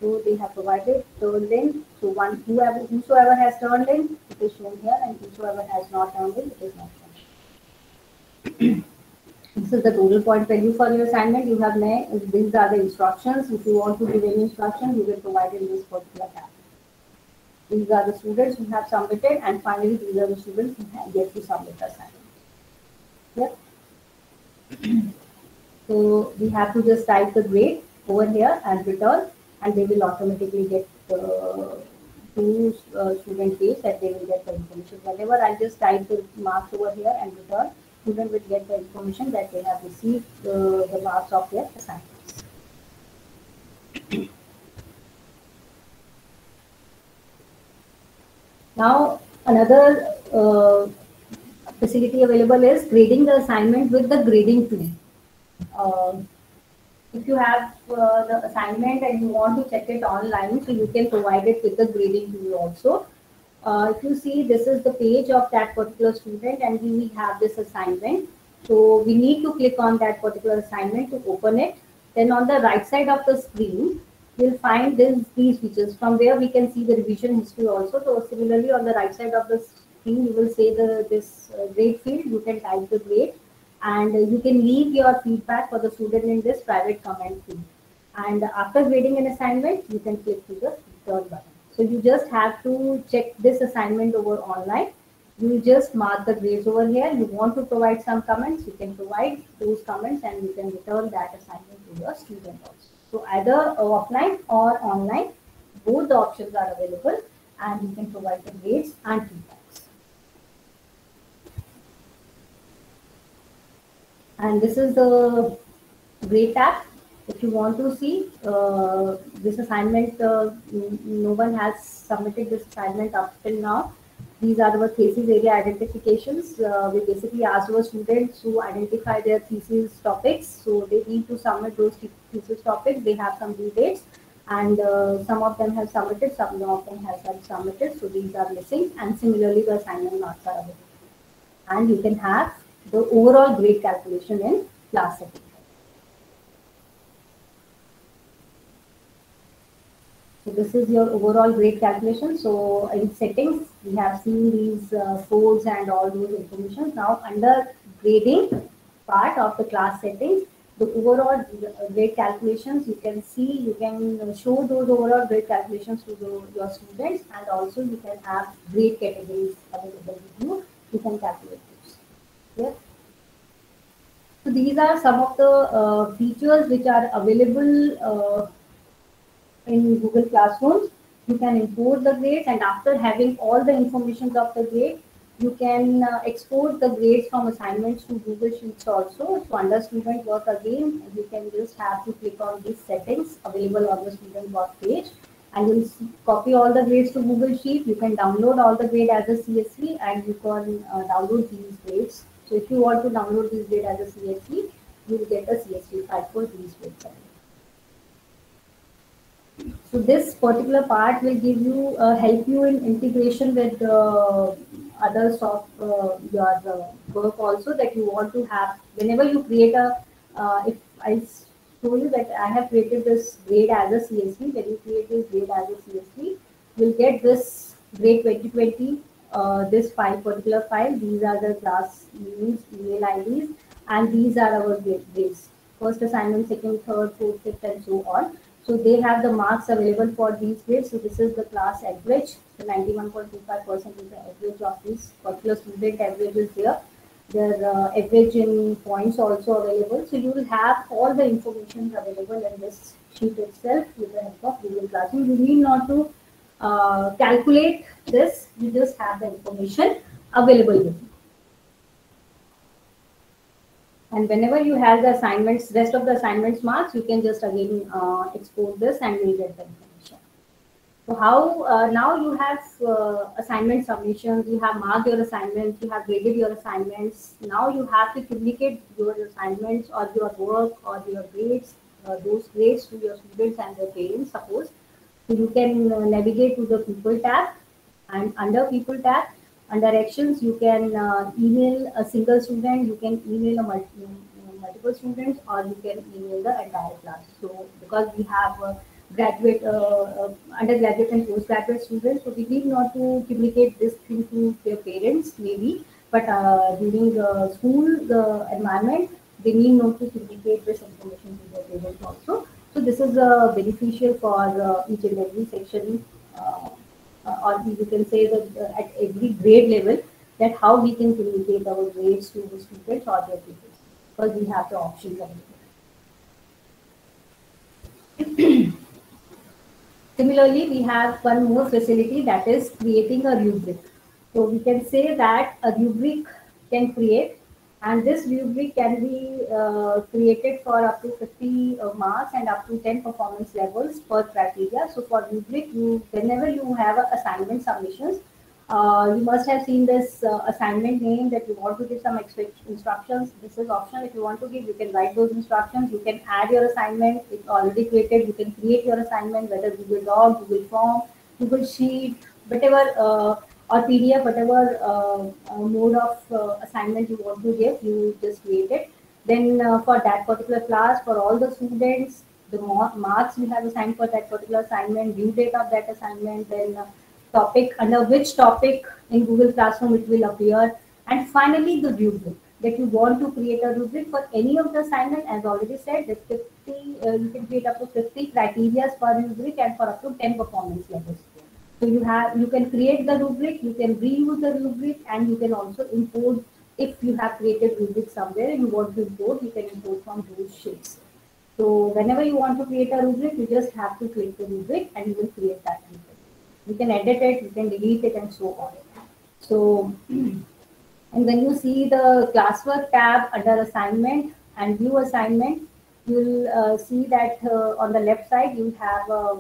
So they have provided turned in. So whosoever has turned in, it is shown here, and whosoever has not turned in, it is not shown. This is the total point value for your assignment. You have these are the instructions. If you want to give any instruction, you will provide in this particular tab. These are the students who have submitted, and finally these are the students who have yet to submit the assignment. Yep. So we have to just type the grade over here and return, and they will automatically get to student page that they will get the information. Whenever I just type the marks over here and return, student will get the information that they have received the marks of their assignments. Now another facility available is grading the assignment with the grading tool. If you have the assignment and you want to check it online, so you can provide it with the grading tool also. If you see, this is the page of that particular student, and we have this assignment. So we need to click on that particular assignment to open it. Then on the right side of the screen, you'll find these features. From there, we can see the revision history also. So similarly, on the right side of the screen, you will see this grade field. You can type the grade, and you can leave your feedback for the student in this private comment field. And after grading an assignment, you can click to the return button. So you just have to check this assignment over online. You just mark the grades over here. You want to provide some comments, you can provide those comments and you can return that assignment to your student also. So either offline or online, both the options are available and you can provide the grades and feedbacks. And this is the grade tab. If you want to see this assignment, no one has submitted this assignment up till now. These are our thesis area identifications. We basically ask our students to identify their thesis topics. So they need to submit those thesis topics. They have some due dates, and some of them have submitted, some of them have not submitted. So these are missing, and similarly the assignment marks are available. And you can have the overall grade calculation in class setting. So this is your overall grade calculation. So in settings, we have seen these codes and all those information. Now under grading part of the class settings, the overall grade calculations, you can see, you can show those overall grade calculations to your students, and also you can have grade categories available with you. You can calculate those. Yeah. So these are some of the features which are available in Google Classrooms. You can import the grades, and after having all the information of the grade, you can export the grades from assignments to Google Sheets also. So under student work again, you can just have to click on these settings available on the student work page, and you'll copy all the grades to Google Sheet. You can download all the grade as a CSV, and you can download these grades. So if you want to download these grades as a CSV, you will get a CSV file for these grades. So this particular part will give you help you in integration with other your work also, that you want to have whenever you create a. If I show you that I have created this grade as a CSV, when you create this grade as a CSV, you'll get this grade 2020. This particular file. These are the class names, email IDs, and these are our grades. First assignment, second, third, fourth, fifth, and so on. So they have the marks available for these grades. So this is the class average. So 91.25% is the average of this particular student average is here. Their average in points also available. So you will have all the information available in this sheet itself with the help of Google Classroom. You need not to calculate this. You just have the information available with you. And whenever you have the assignments, rest of the assignments marks, you can just again export this and you'll get the information. So how now you have assignment submissions, you have marked your assignments, you have graded your assignments. Now you have to communicate your assignments or your work or your grades, those grades to your students and their parents, suppose. So you can navigate to the people tab, and under people tab, under actions, you can email a single student, you can email a multiple students, or you can email the entire class. So because we have graduate, undergraduate and postgraduate students, so we need not to communicate this thing to their parents maybe, but during the school environment, they need not to communicate this information to their parents also. So this is beneficial for each and every section. Or you can say that at every grade level, that how we can communicate our grades to the students or their tutors, because we have the options available. Similarly, we have one more facility, that is creating a rubric. So we can say that a rubric can create, and this rubric can be created for up to 50 marks and up to 10 performance levels per criteria. So for rubric, whenever you have assignment submissions, you must have seen this assignment name that you want to give some instructions. This is optional. If you want to give, you can write those instructions. You can add your assignment. It's already created. You can create your assignment, whether Google Doc, Google Form, Google Sheet, whatever, or PDF, whatever mode of assignment you want to give, you just create it. Then for that particular class, for all the students, the marks you have assigned for that particular assignment, due date of that assignment, then topic, under which topic in Google Classroom it will appear, and finally the rubric, that you want to create a rubric for any of the assignment. As already said, that 50 you can create up to 50 criteria per rubric and for up to 10 performance levels. So you can create the rubric, you can reuse the rubric, and you can also import. If you have created rubric somewhere and you want to import, you can import from those sheets. So whenever you want to create a rubric, you just have to click the rubric and you will create that rubric. You can edit it, you can delete it, and so on. So, and when you see the classwork tab under assignment and view assignment, you'll see that on the left side you have a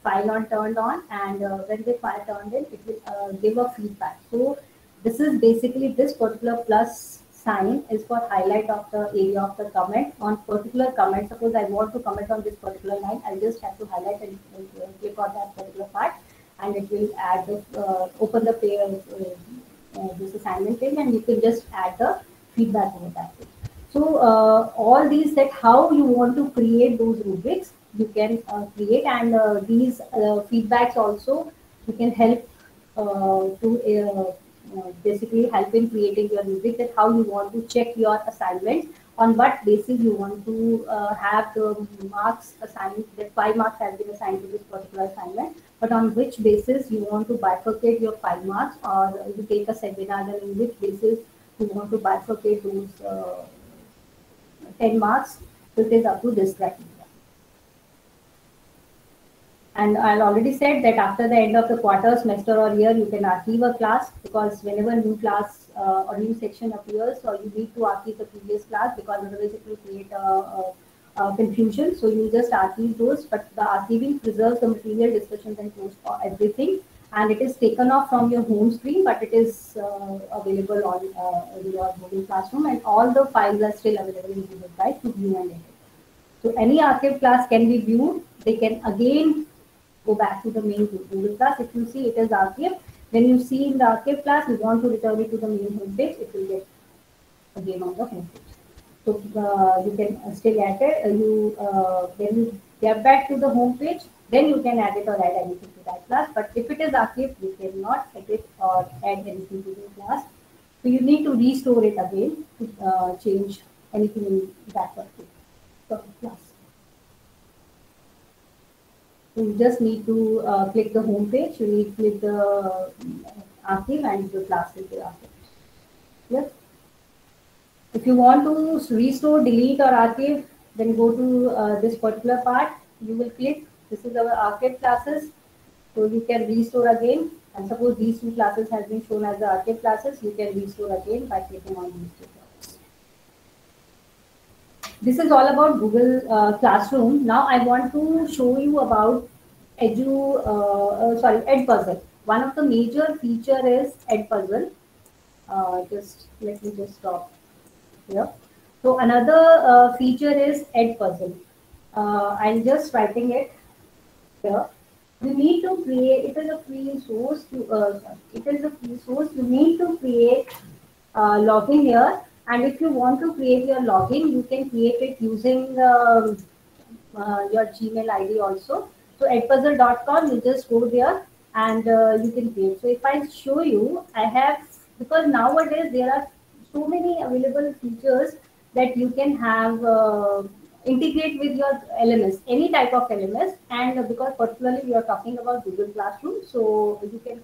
file on turned on, and when the file turned in, it will give a feedback. So this is basically, this particular plus sign is for highlight of the area of the comment on particular comment. Suppose I want to comment on this particular line, I just have to highlight and click on that particular part, and it will add the open the page, this assignment page, and you can just add the feedback over that page. So all these, that how you want to create those rubrics, you can create, and these feedbacks also you can help to basically help in creating your rubric, that how you want to check your assignment, on what basis you want to have the marks assigned, that 5 marks has been assigned to this particular assignment, but on which basis you want to bifurcate your 5 marks, or you take a seminar, then in which basis you want to bifurcate those 10 marks. So it is up to this criteria. And I already said that after the end of the quarter, semester, or year, you can archive a class, because whenever new class or new section appears, so you need to archive the previous class, because otherwise it will create a confusion. So you just archive those, but the archiving preserves the material, discussions, and posts for everything. And it is taken off from your home screen, but it is available on your Google Classroom, and all the files are still available in Google Drive to view and edit. So any archive class can be viewed. They can again go back to the main Google class. If you see it is archive, when you see in the archive class, you want to return it to the main home page, it will get again on the home page. So you can still add it. When you get back to the home page, then you can add it or add anything to that class. But if it is archived, you cannot edit or add anything to the class. So you need to restore it again to change anything in that particular class. You just need to click the home page. You need to click the archive, and the class will be archived. Yes. If you want to restore, delete, or archive, then go to this particular part. You will click. This is our archive classes. So you can restore again. And suppose these two classes has been shown as the archive classes, you can restore again by clicking on these two classes. This is all about Google Classroom. Now I want to show you about Edpuzzle. One of the major feature is Edpuzzle. Let me just stop here. So another feature is Edpuzzle. I'm just writing it here. You need to create. It is a free source. You need to create login here. And if you want to create your login, you can create it using your Gmail ID also. So edpuzzle.com, you just go there and you can create. So if I show you, I have, because nowadays there are so many available features that you can have integrate with your LMS, any type of LMS, and because particularly we are talking about Google Classroom, so you can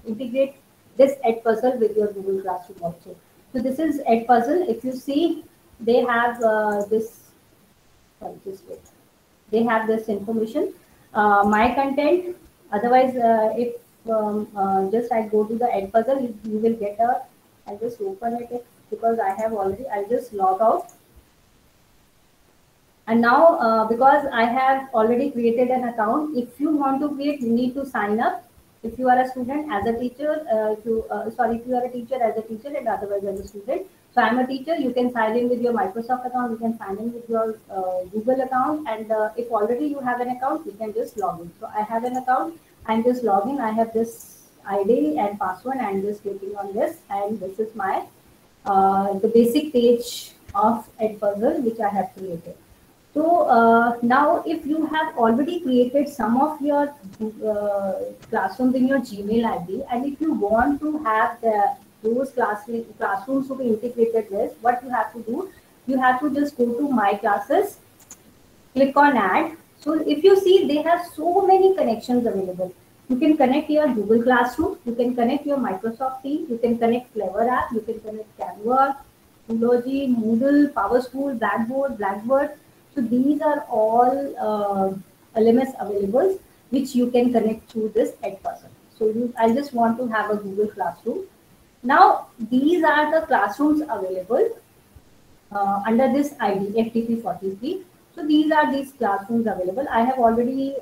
integrate this Edpuzzle with your Google Classroom also. So this is Edpuzzle. If you see, they have this. Sorry, just wait. They have this information, my content. Otherwise, if just I go to the Edpuzzle, you will get a. I'll just open it because I have already. I'll just log out. And now, because I have already created an account, if you want to create, you need to sign up. If you are a student, as a teacher, if you are a teacher, as a teacher, and otherwise as a student. So I'm a teacher, you can sign in with your Microsoft account, you can sign in with your Google account, and if already you have an account, you can just log in. So I have an account, I'm just logging, I have this ID and password, I'm just clicking on this, and this is my the basic page of Edpuzzle which I have created. So now if you have already created some of your classrooms in your Gmail ID, and if you want to have those classrooms to be integrated with, what you have to do, you have to just go to My Classes, click on Add. So if you see, they have so many connections available. You can connect your Google Classroom, you can connect your Microsoft Teams, you can connect Clever app, you can connect Canva, Schoology, Moodle, PowerSchool, Blackboard. So these are all LMS available which you can connect through this Edpuzzle. So I just want to have a Google Classroom. Now these are the classrooms available under this ID FTP43. So these classrooms available. I have already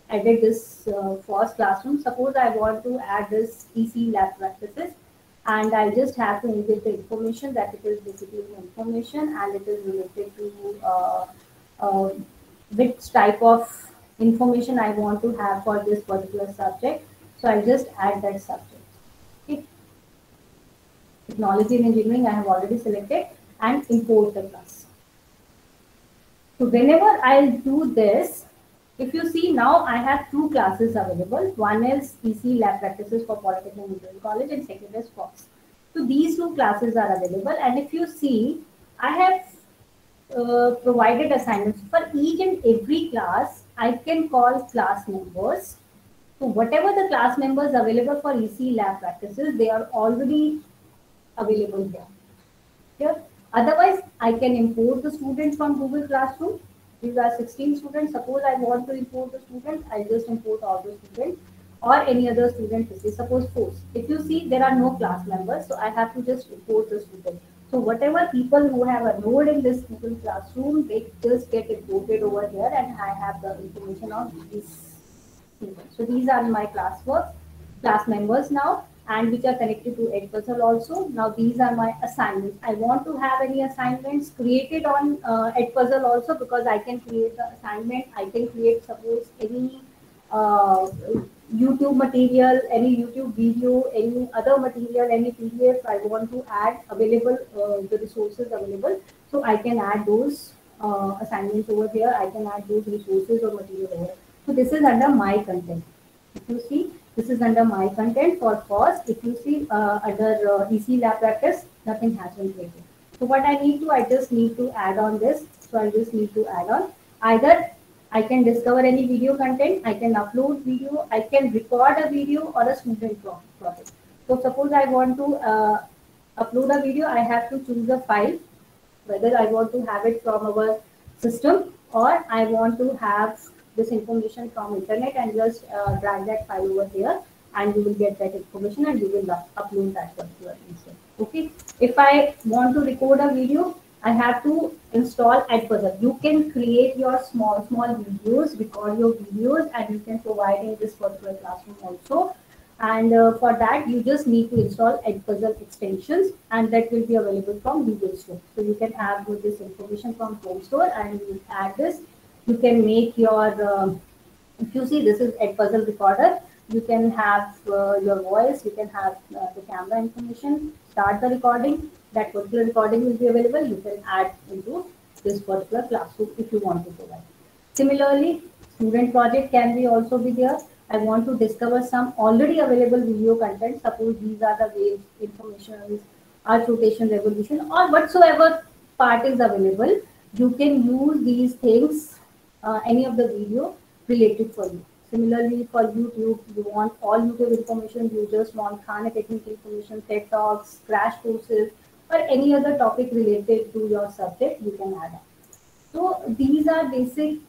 added this first classroom. Suppose I want to add this EC lab practices, and I just have to input the information that it is basically information and it is related to uh, which type of information I want to have for this particular subject. So I just add that subject. Okay. Technology and engineering I have already selected and import the class. So whenever I'll do this, if you see now I have two classes available. One is EC lab practices for Polytechnic Engineering College and second is FOSS. So these two classes are available, and if you see, I have provided assignments for each and every class. I can call class members. So whatever the class members available for EC lab practices, they are already available here. Here. Otherwise, I can import the students from Google Classroom. These are 16 students. Suppose I want to import the students, I just import all the students or any other student. Suppose FOSS. If you see, there are no class members, so I have to just import the student. So whatever people who have enrolled in this Google Classroom, they just get imported over here, and I have the information on these students. So these are my class members now, and which are connected to Edpuzzle also. Now these are my assignments. I want to have any assignments created on Edpuzzle also, because I can create the assignment. I can create, suppose, any YouTube material, any YouTube video, any other material, any PDF I want to add available, the resources available. So I can add those assignments over here. I can add those resources or material over here. So this is under my content. If you see, this is under my content for FOSS. If you see under EC lab practice, nothing has been created. So what I need to, I just need to add on this. So I just need to add on. Either I can discover any video content, I can upload video, I can record a video or a student project. So suppose I want to upload a video, I have to choose a file, whether I want to have it from our system or I want to have this information from internet, and just drag that file over here, and you will get that information and you will upload that particular instance. Okay. If I want to record a video, I have to install Edpuzzle. You can create your small videos, record your videos, and you can provide in this particular classroom also. And for that, you just need to install Edpuzzle extensions, and that will be available from Google Store. So you can have this information from Chrome Store, and you add this. You can make your, if you see, this is Edpuzzle recorder. You can have your voice, you can have the camera information, start the recording. That particular recording will be available. You can add into this particular classroom if you want to provide. Similarly, student project can be also be there. I want to discover some already available video content. Suppose these are the waves, information, Earth rotation, revolution, or whatsoever part is available. You can use these things, any of the video related for you. Similarly, for YouTube, you want all YouTube information. You just want Khan Academy information, TED Talks, crash courses, or any other topic related to your subject, you can add on. So these are basic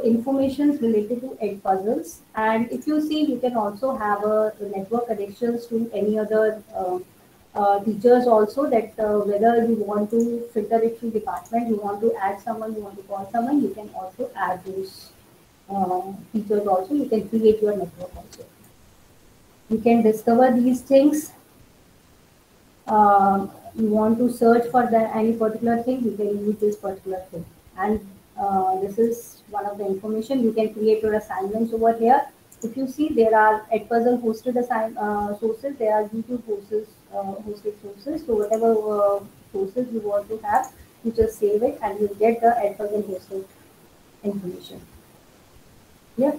informations related to Edpuzzles. And if you see, you can also have a network connections to any other teachers also, that whether you want to filter it through department, you want to add someone, you want to call someone, you can also add those teachers also. You can create your network also. You can discover these things. You want to search for any particular thing, you can use this particular thing. And this is one of the information. You can create your assignments over here. If you see, there are Edpuzzle hosted sources, there are YouTube courses, hosted sources. So whatever sources you want to have, you just save it and you get the Edpuzzle hosted information. Yeah.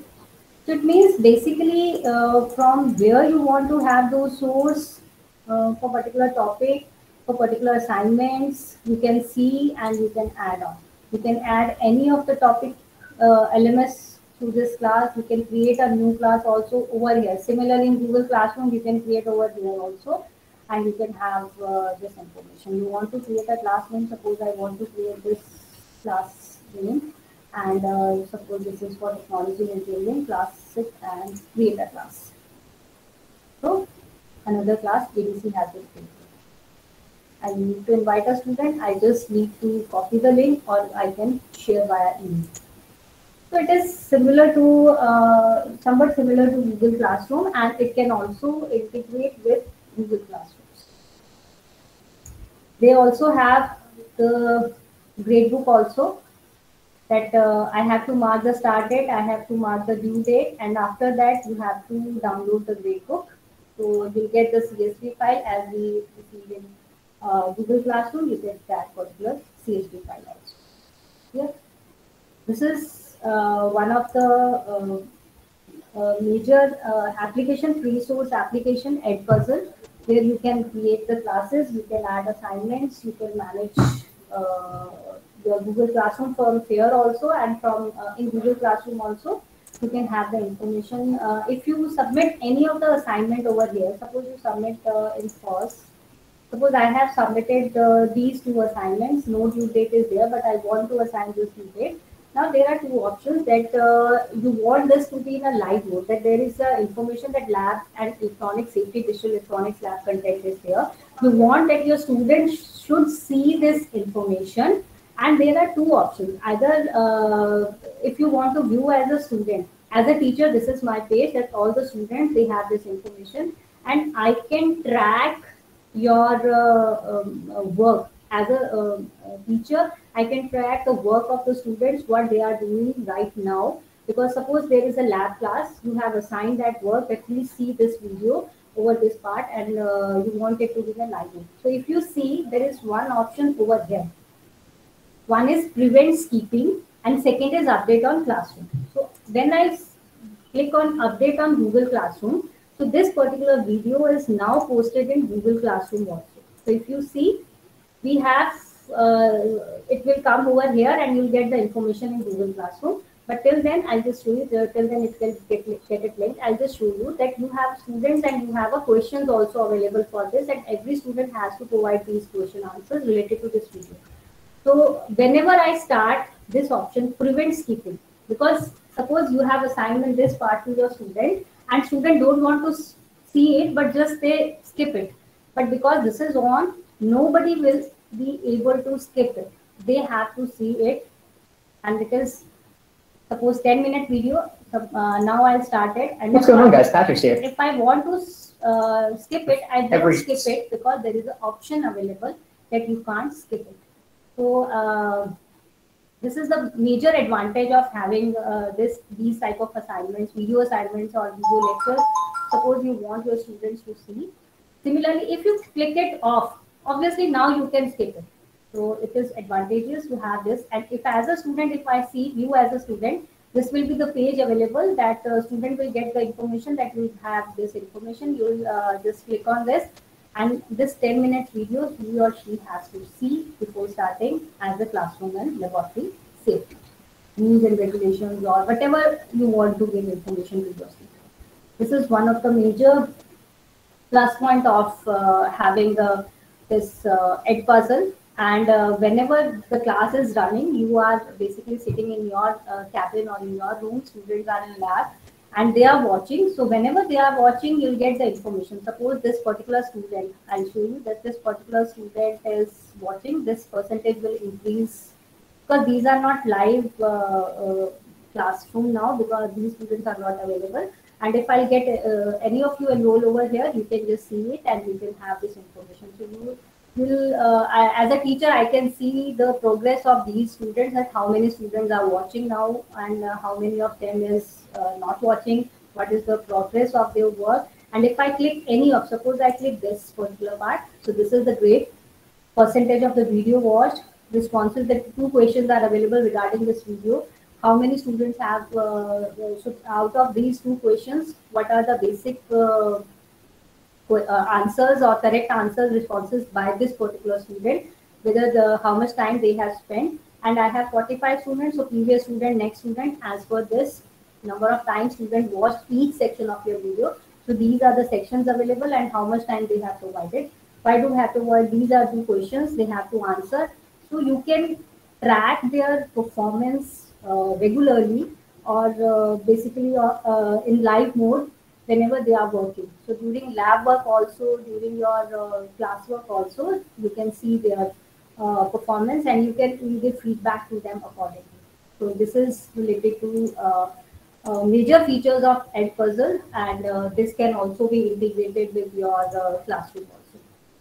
So it means basically from where you want to have those source for particular topic, for particular assignments, you can see and you can add on. You can add any of the topic LMS to this class. You can create a new class also over here. Similarly, in Google Classroom, you can create over here also, and you can have this information. You want to create a class name. Suppose I want to create this class name, and suppose this is for technology engineering class 6, and create a class. So another class ABC has been created. I need to invite a student. I just need to copy the link, or I can share via email. So it is similar to somewhat similar to Google Classroom, and it can also integrate with Google Classrooms. They also have the gradebook also, that I have to mark the start date, I have to mark the due date, and after that you have to download the gradebook. So you'll get the CSV file as we received in Google Classroom. You get that particular CSV file also. Yeah. This is one of the major application, free source application, Edpuzzle, where you can create the classes, you can add assignments, you can manage uh, your Google Classroom from here also, and from in Google Classroom also. You can have the information. If you submit any of the assignment over here, suppose you submit in first. Suppose I have submitted these two assignments, no due date is there, but I want to assign this due date. Now there are two options, that you want this to be in a live mode, that there is information that lab and electronic safety, digital electronics lab content is there. You want that your students should see this information, and there are two options. Either if you want to view as a student, as a teacher, this is my page, that all the students, they have this information, and I can track your work as a teacher. I can track the work of the students, what they are doing right now, because suppose there is a lab class, you have assigned that work, that please see this video over this part, and you want it to be the live mode. So if you see, there is one option over here. One is prevent skipping, and second is update on classroom. So when I click on update on Google Classroom, so this particular video is now posted in Google Classroom also. So if you see, we have, it will come over here and you'll get the information in Google Classroom. But till then, I'll just show you, till then it will get it linked. I'll just show you that you have students and you have a questions also available for this, and every student has to provide these question answers related to this video. So whenever I start this option, prevent skipping, because suppose you have assignment this part to your student, and student don't want to see it, but just they skip it. But because this is on, nobody will be able to skip it. They have to see it, and it is suppose 10-minute video. Now I'll start it. And what's going on, guys? Patrick's here. If I want to skip it, I don't skip it, because there is an option available that you can't skip it. So this is the major advantage of having these type of assignments, video assignments or video lectures. Suppose you want your students to see. Similarly, if you click it off, obviously now you can skip it. So it is advantageous to have this. And if as a student, if I see you as a student, this will be the page available, that student will get the information that you have this information. You will just click on this, and this 10-minute video he or she has to see before starting as the classroom and laboratory safety, rules and regulations, or whatever you want to give information to your students. This is one of the major plus point of having this Edpuzzle. And whenever the class is running, you are basically sitting in your cabin or in your room, students are in lab, and they are watching. So whenever they are watching, you'll get the information. Suppose this particular student, I'll show you that this particular student is watching, this percentage will increase, because these are not live classroom now, because these students are not available. And if I get any of you enroll over here, you can just see it and you can have this information. So you will, as a teacher, I can see the progress of these students, that how many students are watching now, and how many of them is not watching, what is the progress of their work. And if I click any of, suppose I click this particular part, so this is the grade, percentage of the video watched, responses, that 2 questions are available regarding this video. How many students have, so out of these 2 questions, what are the basic answers or correct answers, responses by this particular student, whether how much time they have spent. And I have 45 students, so previous student, next student, as per this number of times student watched each section of your video. So these are the sections available and how much time they have provided. Why do you have to avoid? These are two questions they have to answer. So you can track their performance regularly or basically in live mode whenever they are working. So during lab work also, during your class work also, you can see their performance and you can give feedback to them accordingly. So this is related to major features of Edpuzzle, and this can also be integrated with your classroom also.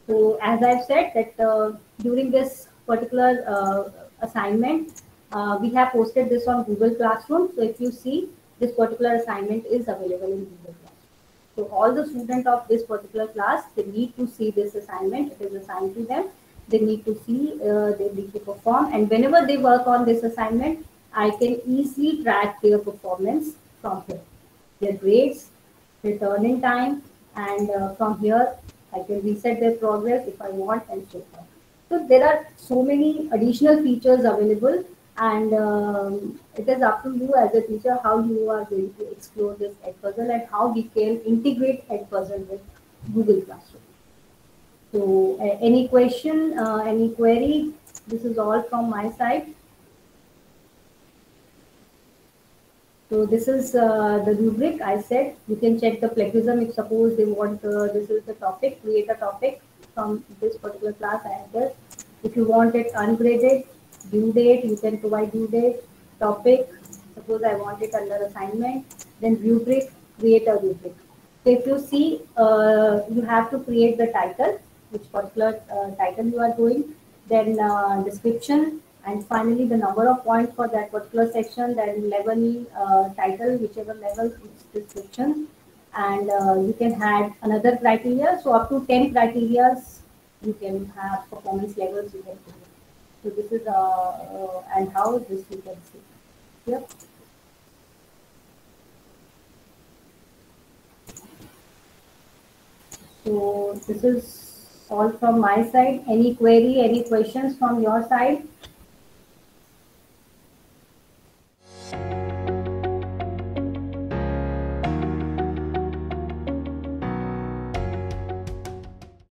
So as I've said that during this particular assignment, we have posted this on Google Classroom. So if you see, this particular assignment is available in Google Classroom. So all the students of this particular class, they need to see this assignment. It is assigned to them. They need to see, they need to perform. And whenever they work on this assignment, I can easily track their performance from here. Their grades, returning time, and from here, I can reset their progress if I want and so forth. So there are so many additional features available, and it is up to you as a teacher how you are going to explore this Edpuzzle and how we can integrate Edpuzzle with Google Classroom. So any question, any query? This is all from my side. So this is the rubric. I said you can check the plagiarism if suppose they want, this is the topic, create a topic from this particular class. I have this. If you want it ungraded, due date, you can provide due date, topic. Suppose I want it under assignment, then rubric, create a rubric. So if you see, you have to create the title, which particular title you are doing, then description, and finally the number of points for that particular section, then level title, whichever level its description, and you can add another criteria. So up to 10 criteria you can have performance levels you can put. So this is and how this you can see. Yep. So this is all from my side. Any query, any questions from your side?